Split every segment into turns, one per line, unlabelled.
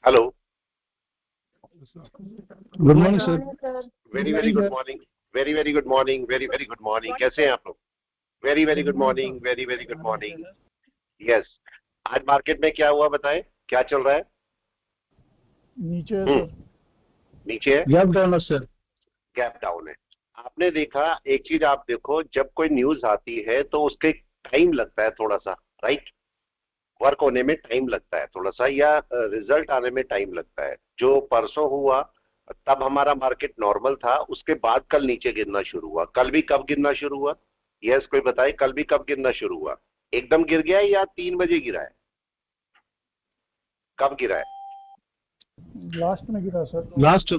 Hello,
good morning sir.
Very very good morning, very very good morning, very very good morning. कैसे हैं आप लोग? Very very good morning, very very good morning. Yes, आज market में क्या हुआ बताएं, क्या चल रहा है?
नीचे है सर।
नीचे है,
गैप डाउन है सर।
गैप डाउन है। आपने देखा, एक चीज आप देखो, जब कोई न्यूज आती है तो उसके टाइम लगता है थोड़ा सा, राइट? वर्क होने में टाइम लगता है थोड़ा सा, या रिजल्ट आने में टाइम लगता है। जो परसों हुआ तब हमारा मार्केट नॉर्मल था, उसके बाद कल नीचे गिरना शुरू हुआ। कल भी कब गिरना शुरू हुआ? यस, कोई बताए कल भी कब गिरना शुरू हुआ? एकदम गिर गया है या 3 बजे गिरा है? कब गिरा है?
लास्ट में गिरा सर।
लास्ट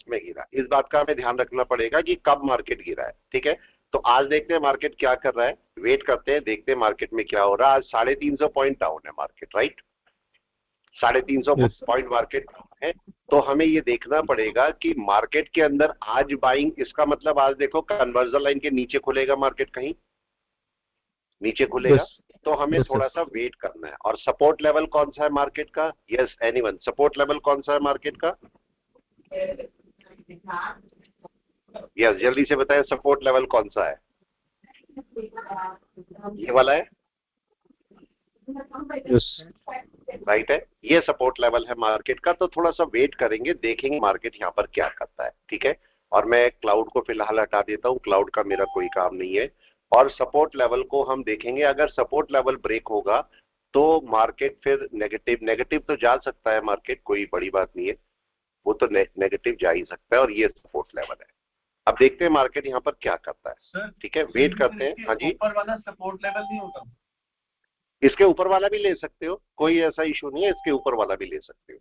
में गिरा। इस बात का हमें ध्यान रखना पड़ेगा कि कब मार्केट गिरा है, ठीक है? तो आज देखते हैं मार्केट क्या कर रहा है, वेट करते हैं, देखते हैं मार्केट में क्या हो रहा है। आज 350 पॉइंट डाउन है मार्केट, राइट? 350 पॉइंट मार्केट है। तो हमें ये देखना पड़ेगा कि मार्केट के अंदर आज बाइंग, इसका मतलब आज देखो कन्वर्जन लाइन के नीचे खुलेगा मार्केट, कहीं नीचे खुलेगा। तो हमें थोड़ा सा वेट करना है। और सपोर्ट लेवल कौन सा है मार्केट का? यस, एनीवन, सपोर्ट लेवल कौन सा है मार्केट का? यस, जल्दी से बताएं, सपोर्ट लेवल कौन सा है? ये वाला है, राइट है? ये सपोर्ट लेवल है मार्केट का। तो थोड़ा सा वेट करेंगे, देखेंगे मार्केट यहाँ पर क्या करता है, ठीक है? और मैं क्लाउड को फिलहाल हटा देता हूँ, क्लाउड का मेरा कोई काम नहीं है। और सपोर्ट लेवल को हम देखेंगे, अगर सपोर्ट लेवल ब्रेक होगा तो मार्केट फिर नेगेटिव, नेगेटिव तो जा सकता है मार्केट, कोई बड़ी बात नहीं है, वो तो नेगेटिव जा ही सकता है। और ये सपोर्ट लेवल है। अब देखते हैं मार्केट यहाँ पर क्या करता है, ठीक है? वेट करते हैं। हाँ जी,
ऊपर वाला सपोर्ट लेवल नहीं होता?
इसके ऊपर वाला भी ले सकते हो, कोई ऐसा इशू नहीं है, इसके ऊपर वाला भी ले सकते हो,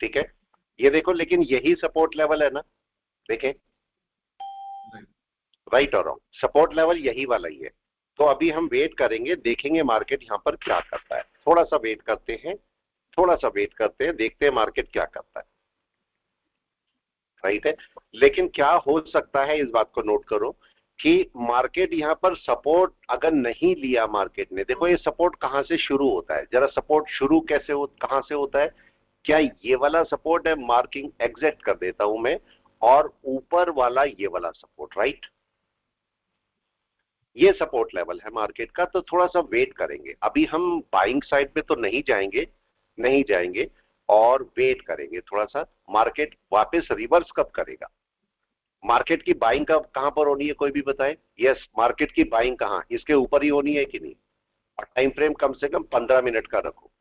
ठीक है? ये देखो, लेकिन यही सपोर्ट लेवल है ना, देखें, राइट और रॉन्ग, सपोर्ट लेवल यही वाला ही है। तो अभी हम वेट करेंगे, देखेंगे मार्केट यहाँ पर क्या करता है। थोड़ा सा वेट करते हैं, थोड़ा सा वेट करते हैं, देखते हैं मार्केट क्या करता है, राइट है? लेकिन क्या हो सकता है, इस बात को नोट करो कि मार्केट यहाँ पर सपोर्ट अगर नहीं लिया मार्केट ने, देखो ये सपोर्ट कहां से शुरू होता है, जरा सपोर्ट शुरू कैसे कहां से होता है? क्या ये वाला सपोर्ट है? मार्किंग एग्जैक्ट कर देता हूं मैं, और ऊपर वाला ये वाला सपोर्ट, राइट? ये सपोर्ट लेवल है मार्केट का। तो थोड़ा सा वेट करेंगे, अभी हम बाइंग साइड पे तो नहीं जाएंगे, नहीं जाएंगे, और वेट करेंगे थोड़ा सा। मार्केट वापस रिवर्स कब करेगा? मार्केट की बाइंग कब, कहां पर होनी है, कोई भी बताए? यस, मार्केट की बाइंग कहां, इसके ऊपर ही होनी है कि नहीं? और टाइम फ्रेम कम से कम 15 मिनट का रखो,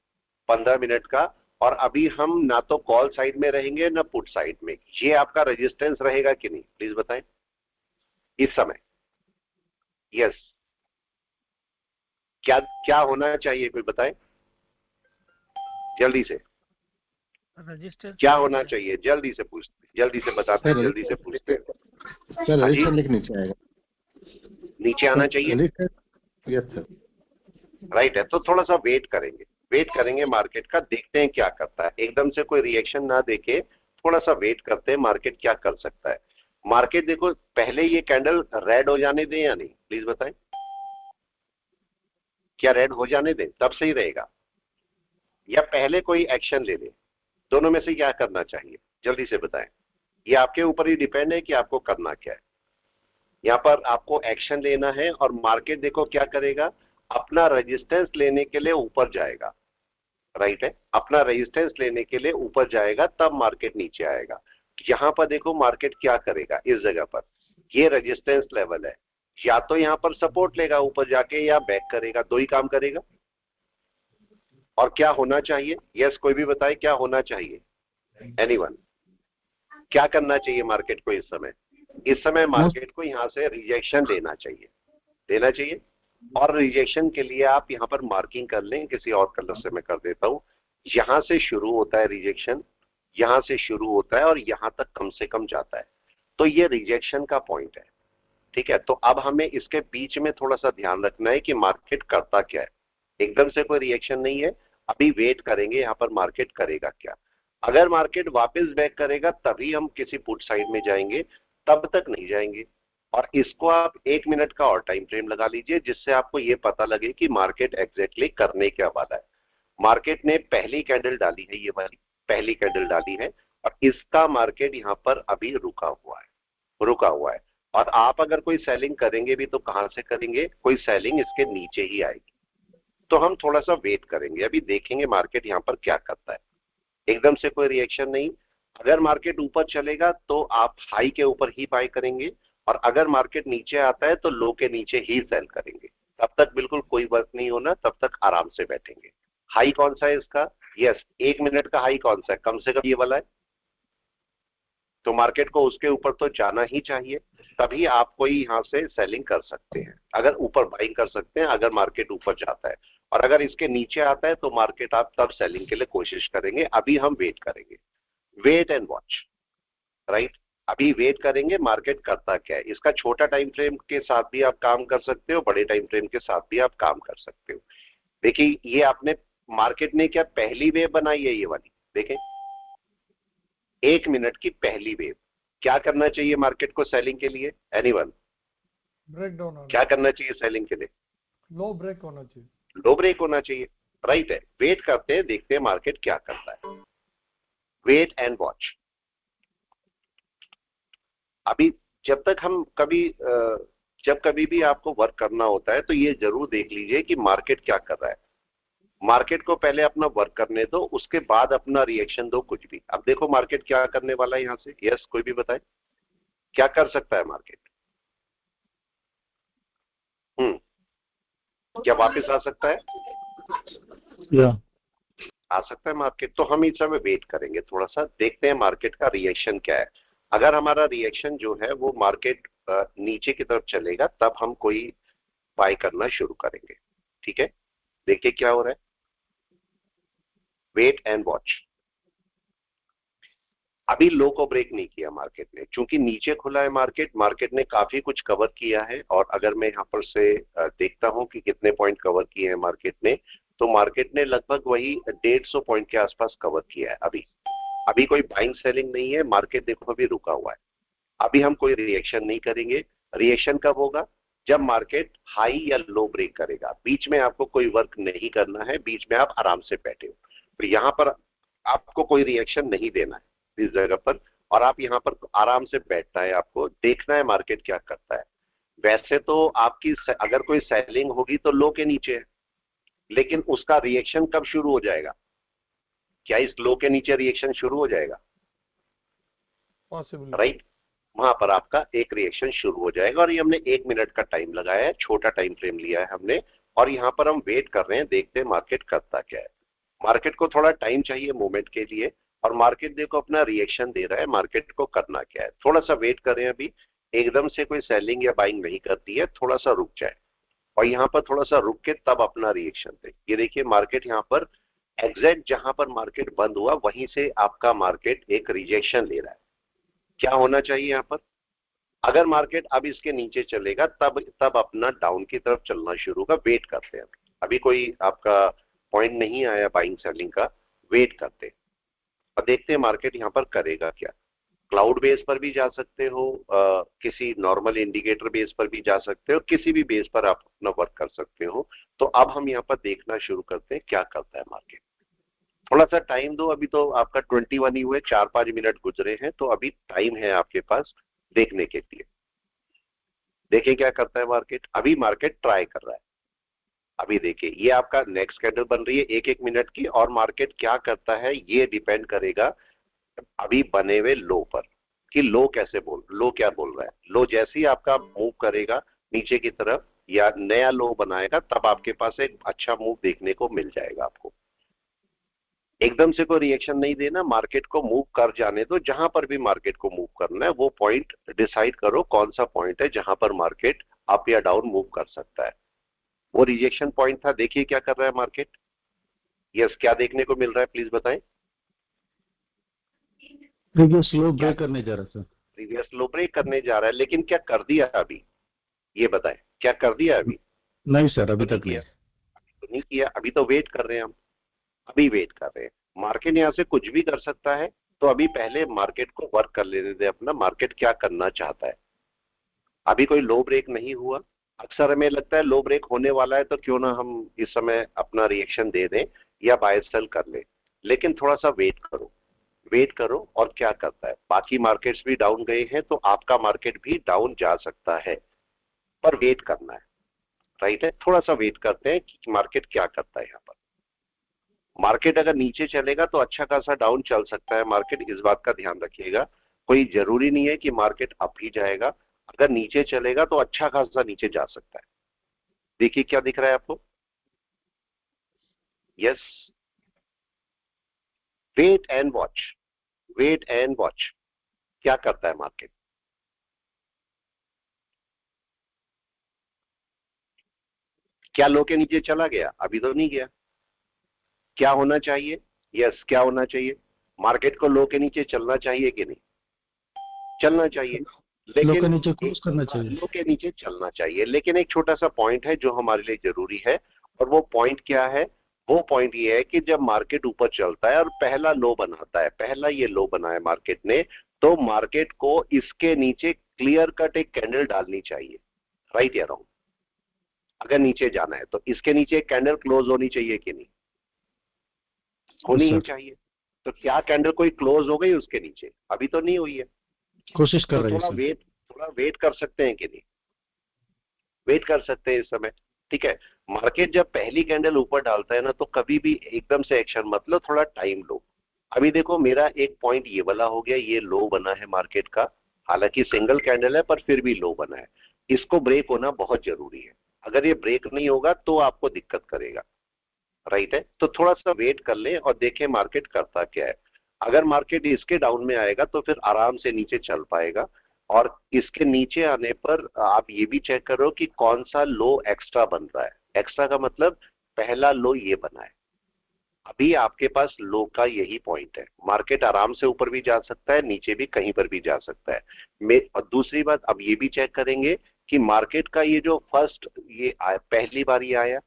15 मिनट का। और अभी हम ना तो कॉल साइड में रहेंगे ना पुट साइड में। ये आपका रेजिस्टेंस रहेगा कि नहीं, प्लीज बताएं इस समय। यस, क्या क्या होना चाहिए, कोई बताए जल्दी से, क्या होना चाहिए? जल्दी से पूछते, जल्दी से बताते हैं, जल्दी से पूछते हैं।
सर रजिस्टर नीचे आएगा,
नीचे आना चाहिए,
यस सर।
राइट है? तो थोड़ा सा वेट करेंगे, वेट करेंगे मार्केट का, देखते हैं क्या करता है। एकदम से कोई रिएक्शन ना देके थोड़ा सा वेट करते हैं, मार्केट क्या कर सकता है। मार्केट देखो, पहले ये कैंडल रेड हो जाने दें या नहीं, प्लीज बताएं। क्या रेड हो जाने दें तब सही रहेगा, या पहले कोई एक्शन ले ले? दोनों में से क्या करना चाहिए, जल्दी से बताएं। ये आपके ऊपर ही डिपेंड है कि आपको करना क्या है। यहाँ पर आपको एक्शन लेना है, और मार्केट देखो क्या करेगा, अपना रेजिस्टेंस लेने के लिए ऊपर जाएगा, राइट है? अपना रेजिस्टेंस लेने के लिए ऊपर जाएगा, तब मार्केट नीचे आएगा। यहां पर देखो मार्केट क्या करेगा, इस जगह पर ये रेजिस्टेंस लेवल है, या तो यहां पर सपोर्ट लेगा ऊपर जाके, या बैक करेगा, दो ही काम करेगा। और क्या होना चाहिए? यस, कोई भी बताए क्या होना चाहिए, एनीवन? क्या करना चाहिए मार्केट को इस समय? इस समय मार्केट को यहां से रिजेक्शन लेना चाहिए, लेना चाहिए। और रिजेक्शन के लिए आप यहां पर मार्किंग कर लें, किसी और कलर से मैं कर देता हूं। यहां से शुरू होता है रिजेक्शन, यहां से शुरू होता है और यहां तक कम से कम जाता है। तो ये रिजेक्शन का पॉइंट है, ठीक है? तो अब हमें इसके बीच में थोड़ा सा ध्यान रखना है कि मार्केट करता क्या है। एकदम से कोई रिएक्शन नहीं है, अभी वेट करेंगे यहाँ पर मार्केट करेगा क्या। अगर मार्केट वापस बैक करेगा तभी हम किसी पुट साइड में जाएंगे, तब तक नहीं जाएंगे। और इसको आप 1 मिनट का और टाइम फ्रेम लगा लीजिए, जिससे आपको ये पता लगे कि मार्केट एग्जैक्टली करने क्या वाला है। मार्केट ने पहली कैंडल डाली है ये वाली, पहली कैंडल डाली है और इसका मार्केट यहाँ पर अभी रुका हुआ है। और आप अगर कोई सेलिंग करेंगे भी तो कहां से करेंगे, कोई सेलिंग इसके नीचे ही आएगी। तो हम थोड़ा सा वेट करेंगे, अभी देखेंगे मार्केट यहाँ पर क्या करता है। एकदम से कोई रिएक्शन नहीं। अगर मार्केट ऊपर चलेगा तो आप हाई के ऊपर ही बाय करेंगे और अगर मार्केट नीचे आता है तो लो के नीचे ही सेल करेंगे। तब तक बिल्कुल कोई वर्क नहीं होना, तब तक आराम से बैठेंगे। हाई कौन सा है इसका? यस, 1 मिनट का हाई कौन सा है? कम से कम ये वाला है। तो मार्केट को उसके ऊपर तो जाना ही चाहिए, तभी आप कोई यहां से सेलिंग कर सकते हैं। अगर ऊपर बाइंग कर सकते हैं अगर मार्केट ऊपर जाता है, और अगर इसके नीचे आता है तो मार्केट आप तब सेलिंग के लिए कोशिश करेंगे। अभी हम वेट करेंगे, वेट एंड वॉच, राइट। अभी वेट करेंगे मार्केट करता क्या है। इसका छोटा टाइम फ्रेम के साथ भी आप काम कर सकते हो, बड़े टाइम फ्रेम के साथ भी आप काम कर सकते हो। देखिए ये आपने, मार्केट ने क्या पहली वेव बनाई है, ये वाली देखें, 1 मिनट की पहली वेव। क्या करना चाहिए मार्केट को सेलिंग के लिए? एनीवन?
ब्रेक डाउन
क्या करना चाहिए सेलिंग के लिए?
लो ब्रेक होना चाहिए।
लो ब्रेक होना चाहिए, राइट है। वेट करते हैं, देखते हैं मार्केट क्या करता है। Wait and watch. अभी जब तक हम जब कभी भी आपको वर्क करना होता है तो ये जरूर देख लीजिए कि मार्केट क्या कर रहा है। मार्केट को पहले अपना वर्क करने दो, उसके बाद अपना रिएक्शन दो कुछ भी। अब देखो मार्केट क्या करने वाला है यहां से। यस, कोई भी बताए क्या कर सकता है मार्केट? क्या वापस आ सकता है? आ सकता है मार्केट। तो हम इस समय वेट करेंगे, थोड़ा सा देखते हैं मार्केट का रिएक्शन क्या है। अगर हमारा रिएक्शन जो है वो मार्केट नीचे की तरफ चलेगा तब हम कोई बाय करना शुरू करेंगे। ठीक है, देखिए क्या हो रहा है। Wait and watch. अभी लो को ब्रेक नहीं किया मार्केट ने, क्योंकि नीचे खुला है मार्केट ने काफी कुछ कवर किया है। और अगर मैं यहाँ पर से देखता हूं कि कितने पॉइंट कवर किए हैं मार्केट ने, तो मार्केट ने लगभग वही 150 पॉइंट के आसपास कवर किया है। अभी कोई बाइंग सेलिंग नहीं है। मार्केट देखो अभी रुका हुआ है। अभी हम कोई रिएक्शन नहीं करेंगे। रिएक्शन कब होगा? जब मार्केट हाई या लो ब्रेक करेगा। बीच में आपको कोई वर्क नहीं करना है, बीच में आप आराम से बैठे हो। तो यहाँ पर आपको कोई रिएक्शन नहीं देना है इस जगह पर, और आप यहाँ पर आराम से बैठना है। आपको देखना है मार्केट क्या करता है। वैसे तो आपकी अगर कोई सेलिंग होगी तो लो के नीचे है, लेकिन उसका रिएक्शन कब शुरू हो जाएगा? क्या इस लो के नीचे रिएक्शन शुरू हो जाएगा?
Possible,
right. वहां पर आपका एक रिएक्शन शुरू हो जाएगा। और ये हमने 1 मिनट का टाइम लगाया है, छोटा टाइम फ्रेम लिया है हमने, और यहाँ पर हम वेट कर रहे हैं, देखते हैं मार्केट करता क्या है। मार्केट को थोड़ा टाइम चाहिए मूवमेंट के लिए, और मार्केट देखो अपना रिएक्शन दे रहा है। मार्केट को करना क्या है, थोड़ा सा वेट करें। अभी एकदम से कोई सेलिंग या बाइंग नहीं करती है, थोड़ा सा रुक जाए और यहाँ पर थोड़ा सा रुक के तब अपना रिएक्शन दे। ये देखिए मार्केट यहाँ पर एग्जैक्ट जहां पर मार्केट बंद हुआ वहीं से आपका मार्केट एक रिजेक्शन ले रहा है। क्या होना चाहिए यहाँ पर? अगर मार्केट अब इसके नीचे चलेगा तब अपना डाउन की तरफ चलना शुरू होगा। वेट करते हैं, अभी कोई आपका पॉइंट नहीं आया बाइंग सेलिंग का। वेट करते हैं और देखते हैं मार्केट यहाँ पर करेगा क्या। क्लाउड बेस पर भी जा सकते हो, किसी नॉर्मल इंडिकेटर बेस पर भी जा सकते हो, किसी भी बेस पर आप अपना वर्क कर सकते हो। तो अब हम यहाँ पर देखना शुरू करते हैं क्या करता है मार्केट। थोड़ा सा टाइम दो, अभी तो आपका 21 ही हुए, 4-5 मिनट गुजरे हैं, तो अभी टाइम है आपके पास देखने के लिए। देखिए क्या करता है मार्केट। अभी मार्केट ट्राई कर रहा है। अभी देखिए ये आपका नेक्स्ट कैंडल बन रही है 1-1 मिनट की, और मार्केट क्या करता है ये डिपेंड करेगा अभी बने हुए लो पर, कि लो क्या बोल रहा है। लो जैसे ही आपका मूव करेगा नीचे की तरफ या नया लो बनाएगा, तब आपके पास एक अच्छा मूव देखने को मिल जाएगा आपको। एकदम से कोई रिएक्शन नहीं देना, मार्केट को मूव कर जाने दो। जहां पर भी मार्केट को मूव करना है वो पॉइंट डिसाइड करो, कौन सा पॉइंट है जहां पर मार्केट अप या डाउन मूव कर सकता है। वो रिजेक्शन पॉइंट था। देखिए क्या कर रहा है मार्केट। यस, क्या देखने को मिल रहा है प्लीज बताएं।
प्रीवियस लो ब्रेक करने जा रहा है सर।
प्रीवियस लो ब्रेक करने जा रहा है, लेकिन क्या कर दिया अभी? ये बताएं, क्या कर दिया अभी?
नहीं सर, अभी तक नहीं।
तो नहीं किया, अभी तो वेट कर रहे हैं हम। अभी वेट कर रहे हैं। मार्केट यहाँ से कुछ भी कर सकता है, तो अभी पहले मार्केट को वर्क कर लेने दे अपना। मार्केट क्या करना चाहता है। अभी कोई लो ब्रेक नहीं हुआ। अक्सर हमें लगता है लो ब्रेक होने वाला है, तो क्यों ना हम इस समय अपना रिएक्शन दे दें या बाय सेल कर लें, लेकिन थोड़ा सा वेट करो। वेट करो और क्या करता है। बाकी मार्केट्स भी डाउन गए हैं तो आपका मार्केट भी डाउन जा सकता है, पर वेट करना है। राइट है, थोड़ा सा वेट करते हैं कि मार्केट क्या करता है। यहाँ पर मार्केट अगर नीचे चलेगा तो अच्छा खासा डाउन चल सकता है मार्केट, इस बात का ध्यान रखिएगा। कोई जरूरी नहीं है कि मार्केट अप ही जाएगा, अगर नीचे चलेगा तो अच्छा खासा नीचे जा सकता है। देखिए क्या दिख रहा है आपको। Yes, wait and watch, wait and watch क्या करता है मार्केट। क्या लो के नीचे चला गया? अभी तो नहीं गया। क्या होना चाहिए? यस, क्या होना चाहिए? मार्केट को लो के नीचे चलना चाहिए कि नहीं? चलना चाहिए,
लो के
लेकिन
नीचे क्लोज करना चाहिए।
लो के नीचे चलना चाहिए, लेकिन एक छोटा सा पॉइंट है जो हमारे लिए जरूरी है। और वो पॉइंट क्या है? वो पॉइंट ये है कि जब मार्केट ऊपर चलता है और पहला लो बनाता है, पहला ये लो बनाया मार्केट ने, तो मार्केट को इसके नीचे क्लियर कट एक कैंडल डालनी चाहिए। राइट या रॉन्ग? अगर नीचे जाना है तो इसके नीचे एक कैंडल क्लोज होनी चाहिए कि नहीं? होनी ही
सर
चाहिए। तो क्या कैंडल कोई क्लोज हो गई उसके नीचे? अभी तो नहीं हुई है।
कोशिश कर
तो
रही है सर।
थोड़ा वेट कर सकते हैं कि नहीं? वेट कर सकते हैं इस समय। ठीक है, मार्केट जब पहली कैंडल ऊपर डालता है ना तो कभी भी एकदम से एक्शन मत लो, थोड़ा टाइम लो। अभी देखो मेरा एक पॉइंट ये वाला हो गया, ये लो बना है मार्केट का, हालांकि सिंगल कैंडल है पर फिर भी लो बना है। इसको ब्रेक होना बहुत जरूरी है, अगर ये ब्रेक नहीं होगा तो आपको दिक्कत करेगा। राइट है, तो थोड़ा सा वेट कर ले और देखें मार्केट करता क्या है। अगर मार्केट इसके डाउन में आएगा तो फिर आराम से नीचे चल पाएगा। और इसके नीचे आने पर आप ये भी चेक करो कि कौन सा लो एक्स्ट्रा बन रहा है। एक्स्ट्रा का मतलब पहला लो ये बना है, अभी आपके पास लो का यही पॉइंट है। मार्केट आराम से ऊपर भी जा सकता है, नीचे भी कहीं पर भी जा सकता है। और दूसरी बात अब ये भी चेक करेंगे कि मार्केट का ये जो फर्स्ट ये पहली बार ये आया,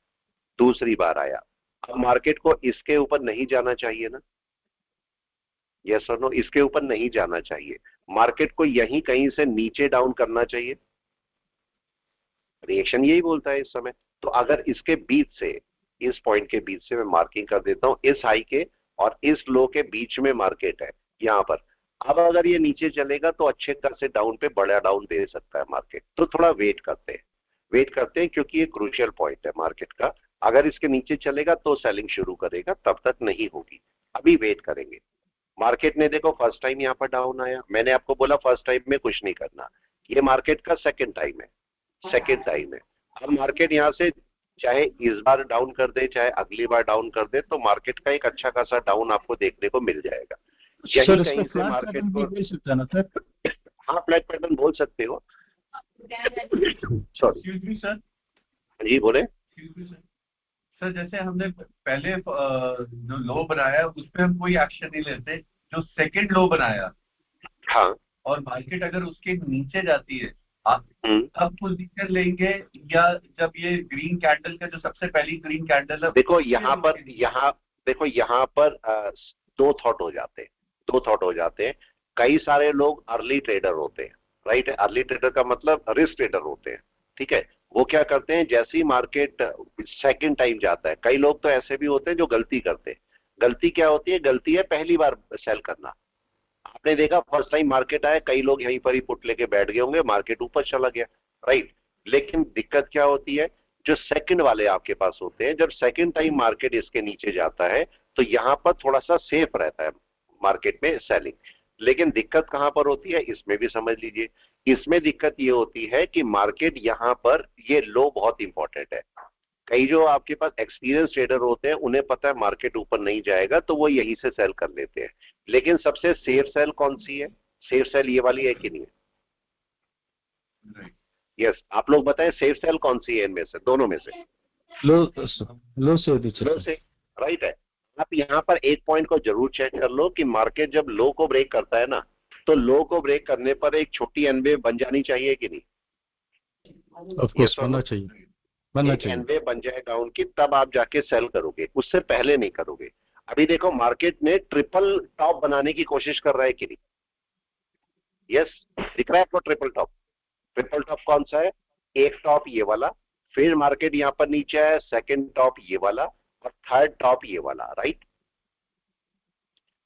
दूसरी बार आया, अब मार्केट को इसके ऊपर नहीं जाना चाहिए ना? यस और नो? इसके ऊपर नहीं जाना चाहिए, मार्केट को यहीं कहीं से नीचे डाउन करना चाहिए। रिएक्शन यही बोलता है इस समय। तो अगर इसके बीच से, इस पॉइंट के बीच से मैं मार्किंग कर देता हूं, इस हाई के और इस लो के बीच में मार्केट है यहां पर। अब अगर ये नीचे चलेगा तो अच्छे खासे डाउन पे बड़ा डाउन दे सकता है मार्केट। तो थोड़ा वेट करते हैं, वेट करते हैं क्योंकि ये क्रूशियल पॉइंट है मार्केट का। अगर इसके नीचे चलेगा तो सेलिंग शुरू करेगा, तब तक नहीं होगी। अभी वेट करेंगे। मार्केट ने देखो फर्स्ट टाइम यहाँ पर डाउन आया, मैंने आपको बोला फर्स्ट टाइम में कुछ नहीं करना, ये मार्केट का सेकंड टाइम है, सेकंड टाइम है। अब मार्केट यहाँ से चाहे इस बार डाउन कर दे चाहे अगली बार डाउन कर दे, तो मार्केट का एक अच्छा खासा डाउन आपको देखने को मिल जाएगा। यही
सर
कहीं
इसको
से
फ्लैट
मार्केट
पैटर्न भी
को,
बोल सकता है ना सर?
हाँ फ्लैट पैटर्न बोल सकते हो। सॉरी,
एक्सक्यूज मी सर,
जी बोले।
Excuse me sir. सर जैसे हमने पहले जो लो बनाया उस पर हम कोई एक्शन नहीं लेते, जो सेकंड लो बनाया
हाँ।
और मार्केट अगर उसके नीचे जाती है आप
हम्म।
तब पोजीशन लेंगे, या जब ये ग्रीन कैंडल का जो सबसे पहली ग्रीन कैंडल है
देखो
उसके
यहाँ पर,
नीचे?
यहाँ देखो यहाँ पर दो थॉट हो जाते हैं, दो थॉट हो जाते हैं। कई सारे लोग अर्ली ट्रेडर होते हैं। राइट है, अर्ली ट्रेडर का मतलब रिस्क ट्रेडर होते हैं। ठीक है, वो क्या करते हैं, जैसे ही मार्केट सेकंड टाइम जाता है, कई लोग तो ऐसे भी होते हैं जो गलती करते हैं। गलती क्या होती है? गलती है पहली बार सेल करना। आपने देखा फर्स्ट टाइम मार्केट आया, कई लोग यहीं पर ही पुट लेके बैठ गए होंगे, मार्केट ऊपर चला गया। राइट, लेकिन दिक्कत क्या होती है, जो सेकंड वाले आपके पास होते हैं, जब सेकंड टाइम मार्केट इसके नीचे जाता है तो यहां पर थोड़ा सा सेफ रहता है मार्केट में सेलिंग। लेकिन दिक्कत कहां पर होती है इसमें भी समझ लीजिए। इसमें दिक्कत ये होती है कि मार्केट यहां पर, ये लो बहुत इंपॉर्टेंट है। कई जो आपके पास एक्सपीरियंस ट्रेडर होते हैं उन्हें पता है मार्केट ऊपर नहीं जाएगा तो वो यहीं से सेल कर लेते हैं। लेकिन सबसे सेफ सेल कौन सी है? सेफ सेल ये वाली है कि नहीं है?
Right.
यस, आप लोग बताएं सेफ सेल कौन सी है इनमें से, दोनों में से?
लो लो से नीचे
लो
सर।
से। राइट है। आप यहाँ पर एक पॉइंट को जरूर चेक कर लो कि मार्केट जब लो को ब्रेक करता है ना, तो लो को ब्रेक करने पर एक छोटी एनवे बन जानी चाहिए कि नहीं?
ऑफ कोर्स
Yes or
बनना
no?
चाहिए, बनना
एक
चाहिए।
एनवे बन जाए डाउन की, तब आप जाके सेल करोगे, उससे पहले नहीं करोगे। अभी देखो मार्केट ने ट्रिपल टॉप बनाने की कोशिश कर रहा है कि नहीं? यस, दिख रहा है आपको ट्रिपल टॉप? ट्रिपल टॉप कौन सा है? एक टॉप ये वाला, फिर मार्केट यहां पर नीचे है, सेकंड टॉप ये वाला और थर्ड टॉप ये वाला। राइट,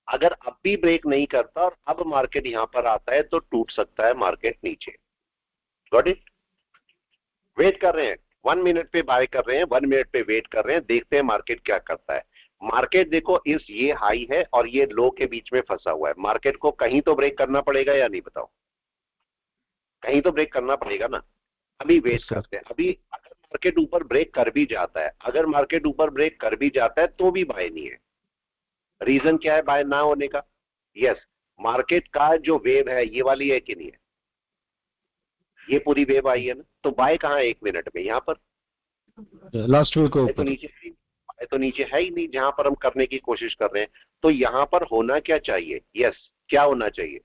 अगर अब भी ब्रेक नहीं करता और अब मार्केट यहां पर आता है तो टूट सकता है मार्केट नीचे। Got it? वेट कर रहे हैं, 1 मिनट पे बाय कर रहे हैं, 1 मिनट पे वेट कर रहे हैं, देखते हैं मार्केट क्या करता है। मार्केट देखो इस ये हाई है और ये लो के बीच में फंसा हुआ है, मार्केट को कहीं तो ब्रेक करना पड़ेगा या नहीं, बताओ? कहीं तो ब्रेक करना पड़ेगा ना। अभी वेट
Yes, sir.
करते हैं, अभी अगर मार्केट ऊपर ब्रेक कर भी जाता है, अगर मार्केट ऊपर ब्रेक कर भी जाता है तो भी बाय नहीं है। रीजन क्या है बाय ना होने का? यस, मार्केट का जो वेव है ये वाली है कि नहीं है? ये पूरी वेव आई है ना, तो बाय कहाँ है 1 मिनट में? यहां पर
लास्ट वीक
बाय तो
ऊपर।
नीचे है, बाय तो नीचे है ही नहीं जहां पर हम करने की कोशिश कर रहे हैं। तो यहां पर होना क्या चाहिए? यस, क्या होना चाहिए?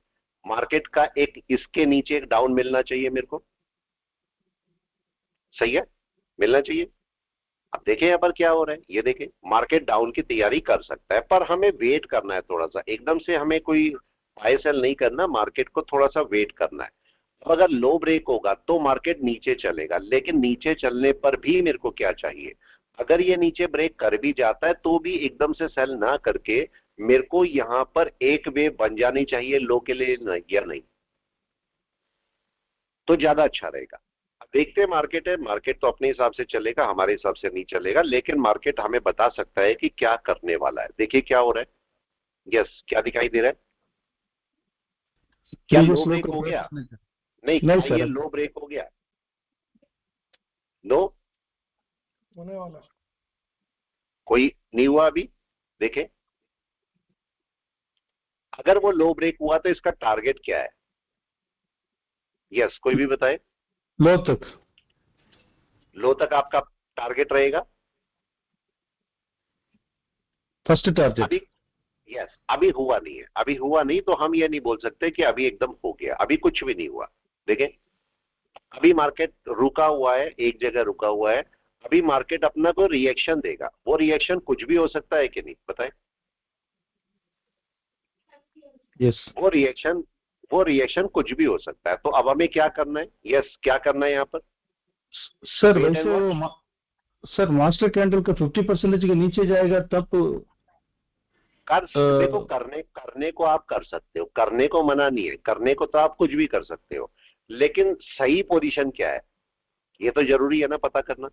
मार्केट का एक इसके नीचे एक डाउन मिलना चाहिए मेरे को, सही है? मिलना चाहिए। अब देखें यहाँ पर क्या हो रहा है, ये देखें मार्केट डाउन की तैयारी कर सकता है पर हमें वेट करना है थोड़ा सा, एकदम से हमें कोई बाय सेल नहीं करना, मार्केट को थोड़ा सा वेट करना है। अब अगर लो ब्रेक होगा तो मार्केट नीचे चलेगा, लेकिन नीचे चलने पर भी मेरे को क्या चाहिए? अगर ये नीचे ब्रेक कर भी जाता है तो भी एकदम से सेल ना करके मेरे को यहां पर एक वेव बन जानी चाहिए लो के लिए, नहीं या नहीं, तो ज्यादा अच्छा रहेगा। देखते हैं मार्केट है, मार्केट तो अपने हिसाब से चलेगा, हमारे हिसाब से नहीं चलेगा, लेकिन मार्केट हमें बता सकता है कि क्या करने वाला है। देखिए क्या हो रहा है। यस, क्या दिखाई दे रहा है? क्या
प्रीवियस
लो
लो
ब्रेक
को
हो
क्रॉस
गया?
करने का।
नहीं,
नहीं
क्या ये
सर,
लो ब्रेक हो गया? नो,
होने वाला।
कोई नहीं हुआ अभी। देखें, अगर वो लो ब्रेक हुआ तो इसका टारगेट क्या है? यस, कोई भी बताए।
लो तक।
लो तक आपका टारगेट रहेगा
फर्स्ट टारगेट।
अभी। यस, अभी हुआ नहीं है, अभी हुआ नहीं तो हम ये नहीं बोल सकते कि अभी एकदम हो गया, अभी कुछ भी नहीं हुआ। देखें, अभी मार्केट रुका हुआ है, एक जगह रुका हुआ है। अभी मार्केट अपना कोई रिएक्शन देगा, वो रिएक्शन कुछ भी हो सकता है कि नहीं, बताएं?
यस।
वो रिएक्शन कुछ भी हो सकता है। तो अब हमें क्या करना है? यस, क्या करना है यहाँ पर?
सर
वेट एंड
वैसे
वॉच।
सर मास्टर कैंडल का 50% के नीचे जाएगा तब
देखो, करने करने को आप कर सकते हो, करने को मना नहीं है, करने को तो आप कुछ भी कर सकते हो, लेकिन सही पोजीशन क्या है ये तो जरूरी है ना पता करना।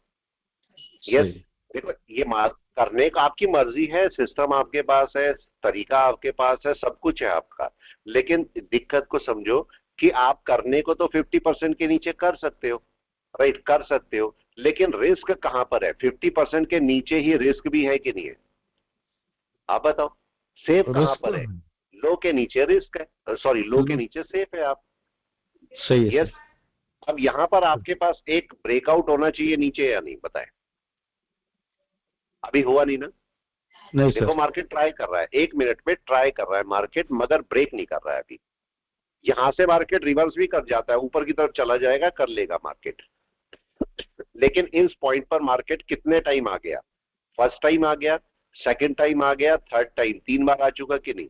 यस,
सही।
देखो ये करने का आपकी मर्जी है, सिस्टम आपके पास है, तरीका आपके पास है, सब कुछ है आपका, लेकिन दिक्कत को समझो कि आप करने को तो 50% के नीचे कर सकते हो, राइट, कर सकते हो, लेकिन रिस्क कहां पर है? 50% के नीचे ही रिस्क भी है कि नहीं है? आप बताओ, सेफ कहां
रिस्क तो
पर है?
है।
लो के नीचे रिस्क है, सॉरी, लो के
लो-
नीचे सेफ है आप।
सही है
यस,
सर।
अब यहां पर आपके पास एक ब्रेकआउट होना चाहिए नीचे या नहीं, बताएं? अभी हुआ नहीं ना।
नहीं
देखो
सर।
मार्केट ट्राई कर रहा है, 1 मिनट में ट्राई कर रहा है मार्केट, मगर ब्रेक नहीं कर रहा है अभी। यहां से मार्केट रिवर्स भी कर जाता है, ऊपर की तरफ चला जाएगा, कर लेगा मार्केट, लेकिन इस पॉइंट पर मार्केट कितने टाइम आ गया? फर्स्ट टाइम आ गया, सेकंड टाइम आ गया, थर्ड टाइम, 3 बार आ चुका कि नहीं?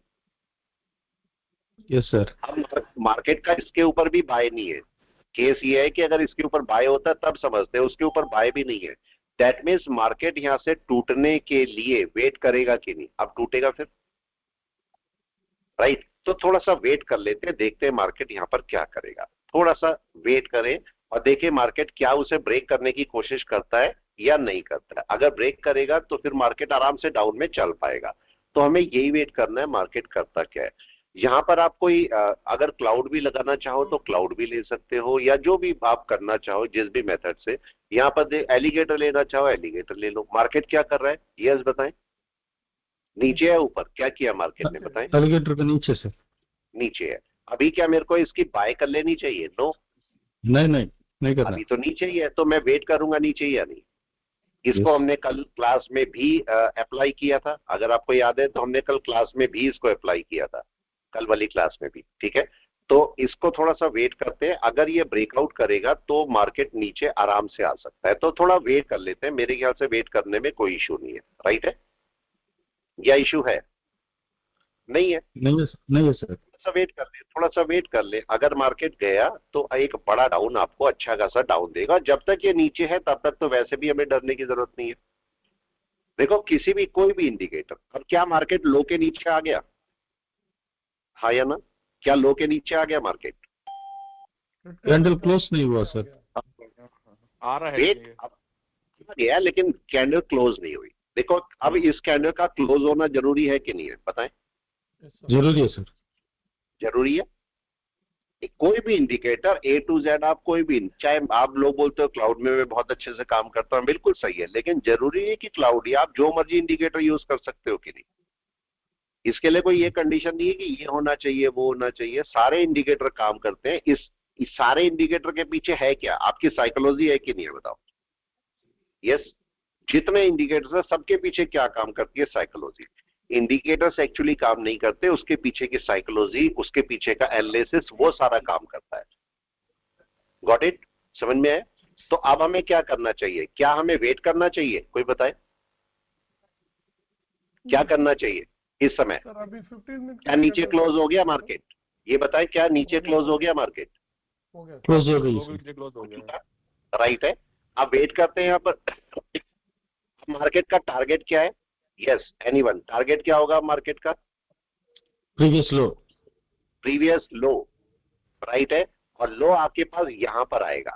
Yes sir.
अब मार्केट का इसके ऊपर भी बाय नहीं है। केस ये है कि अगर इसके ऊपर बाय होता तब समझते हैं, उसके ऊपर बाय भी नहीं है। दैट मीन्स मार्केट यहां से टूटने के लिए वेट करेगा कि नहीं? अब टूटेगा फिर, राइट? तो थोड़ा सा वेट कर लेते हैं, देखते हैं मार्केट यहां पर क्या करेगा। थोड़ा सा वेट करें और देखें मार्केट क्या उसे ब्रेक करने की कोशिश करता है या नहीं करता है। अगर ब्रेक करेगा तो फिर मार्केट आराम से डाउन में चल पाएगा। तो हमें यही वेट करना है मार्केट करता क्या है। यहां पर आप कोई अगर क्लाउड भी लगाना चाहो तो क्लाउड भी ले सकते हो, या जो भी आप करना चाहो जिस भी मेथड से। यहां पर एलिगेटर लेना चाहो एलिगेटर ले लो। मार्केट क्या कर रहा है, यस बताएं? नीचे है ऊपर? क्या किया मार्केट ने, बताएं?
एलिगेटर के नीचे सर।
नीचे है। अभी क्या मेरे को इसकी बाय कर लेनी चाहिए? नो,
नहीं नहीं, नहीं करना।
अभी तो नीचे ही है, तो मैं वेट करूंगा नीचे ही या नहीं। इसको
यस।
हमने कल क्लास में भी अप्लाई किया था, अगर आपको याद है तो हमने कल क्लास में भी इसको अप्लाई किया था, कल वाली क्लास में भी, ठीक है? तो इसको थोड़ा सा वेट करते हैं, अगर ये ब्रेकआउट करेगा तो मार्केट नीचे आराम से आ सकता है, तो थोड़ा वेट कर लेते हैं। मेरे ख्याल से वेट करने में कोई इशू नहीं है, राइट है? या इशू है? नहीं है?
नहीं है नहीं है सर।
थोड़ा सा वेट कर ले, थोड़ा सा वेट कर ले। अगर मार्केट गया तो एक बड़ा डाउन आपको अच्छा खासा डाउन देगा। जब तक ये नीचे है तब तक तो वैसे भी हमें डरने की जरूरत नहीं है। देखो किसी भी कोई भी इंडिकेटर, अब क्या मार्केट लो के नीचे आ गया? हाँ या ना? क्या लो के नीचे आ गया मार्केट?
कैंडल क्लोज नहीं हुआ सर।
आ रहा है
वेट
ये।
आ गया लेकिन कैंडल क्लोज नहीं हुई। देखो अब इस कैंडल का क्लोज होना जरूरी है कि नहीं है, बताएं?
जरूरी है सर।
जरूरी है। कोई भी इंडिकेटर A to Z, आप कोई भी, चाहे आप लोग बोलते हो क्लाउड में मैं बहुत अच्छे से काम करता हूं, बिल्कुल सही है, लेकिन जरूरी है कि क्लाउड या आप जो मर्जी इंडिकेटर यूज कर सकते हो कि नहीं? इसके लिए कोई ये कंडीशन नहीं है कि ये होना चाहिए वो होना चाहिए। सारे इंडिकेटर काम करते हैं। इस सारे इंडिकेटर के पीछे है क्या? आपकी साइकोलॉजी है कि नहीं है, बताओ? यस। जितने इंडिकेटर्स है सबके पीछे क्या काम करती है? साइकोलॉजी। इंडिकेटर्स एक्चुअली काम नहीं करते, उसके पीछे की साइकोलॉजी, उसके पीछे का एनालिसिस, वो सारा काम करता है। Got it? समझ में आया? तो अब हमें क्या करना चाहिए? क्या हमें वेट करना चाहिए? कोई बताए क्या करना चाहिए इस समय?
सर अभी 15 मिनट
क्या नीचे क्लोज हो गया मार्केट? ये बताएं, क्या नीचे क्लोज हो गया मार्केट?
हो गया
क्लोज हो गई
लोग
सर।
भी क्लोज हो गया।
राइट है। अब वेट करते हैं यहाँ पर। मार्केट का टारगेट क्या है? यस, एनीवन, टारगेट क्या होगा मार्केट का?
प्रीवियस लो।
प्रीवियस लो। राइट है। और लो आपके पास यहां पर आएगा।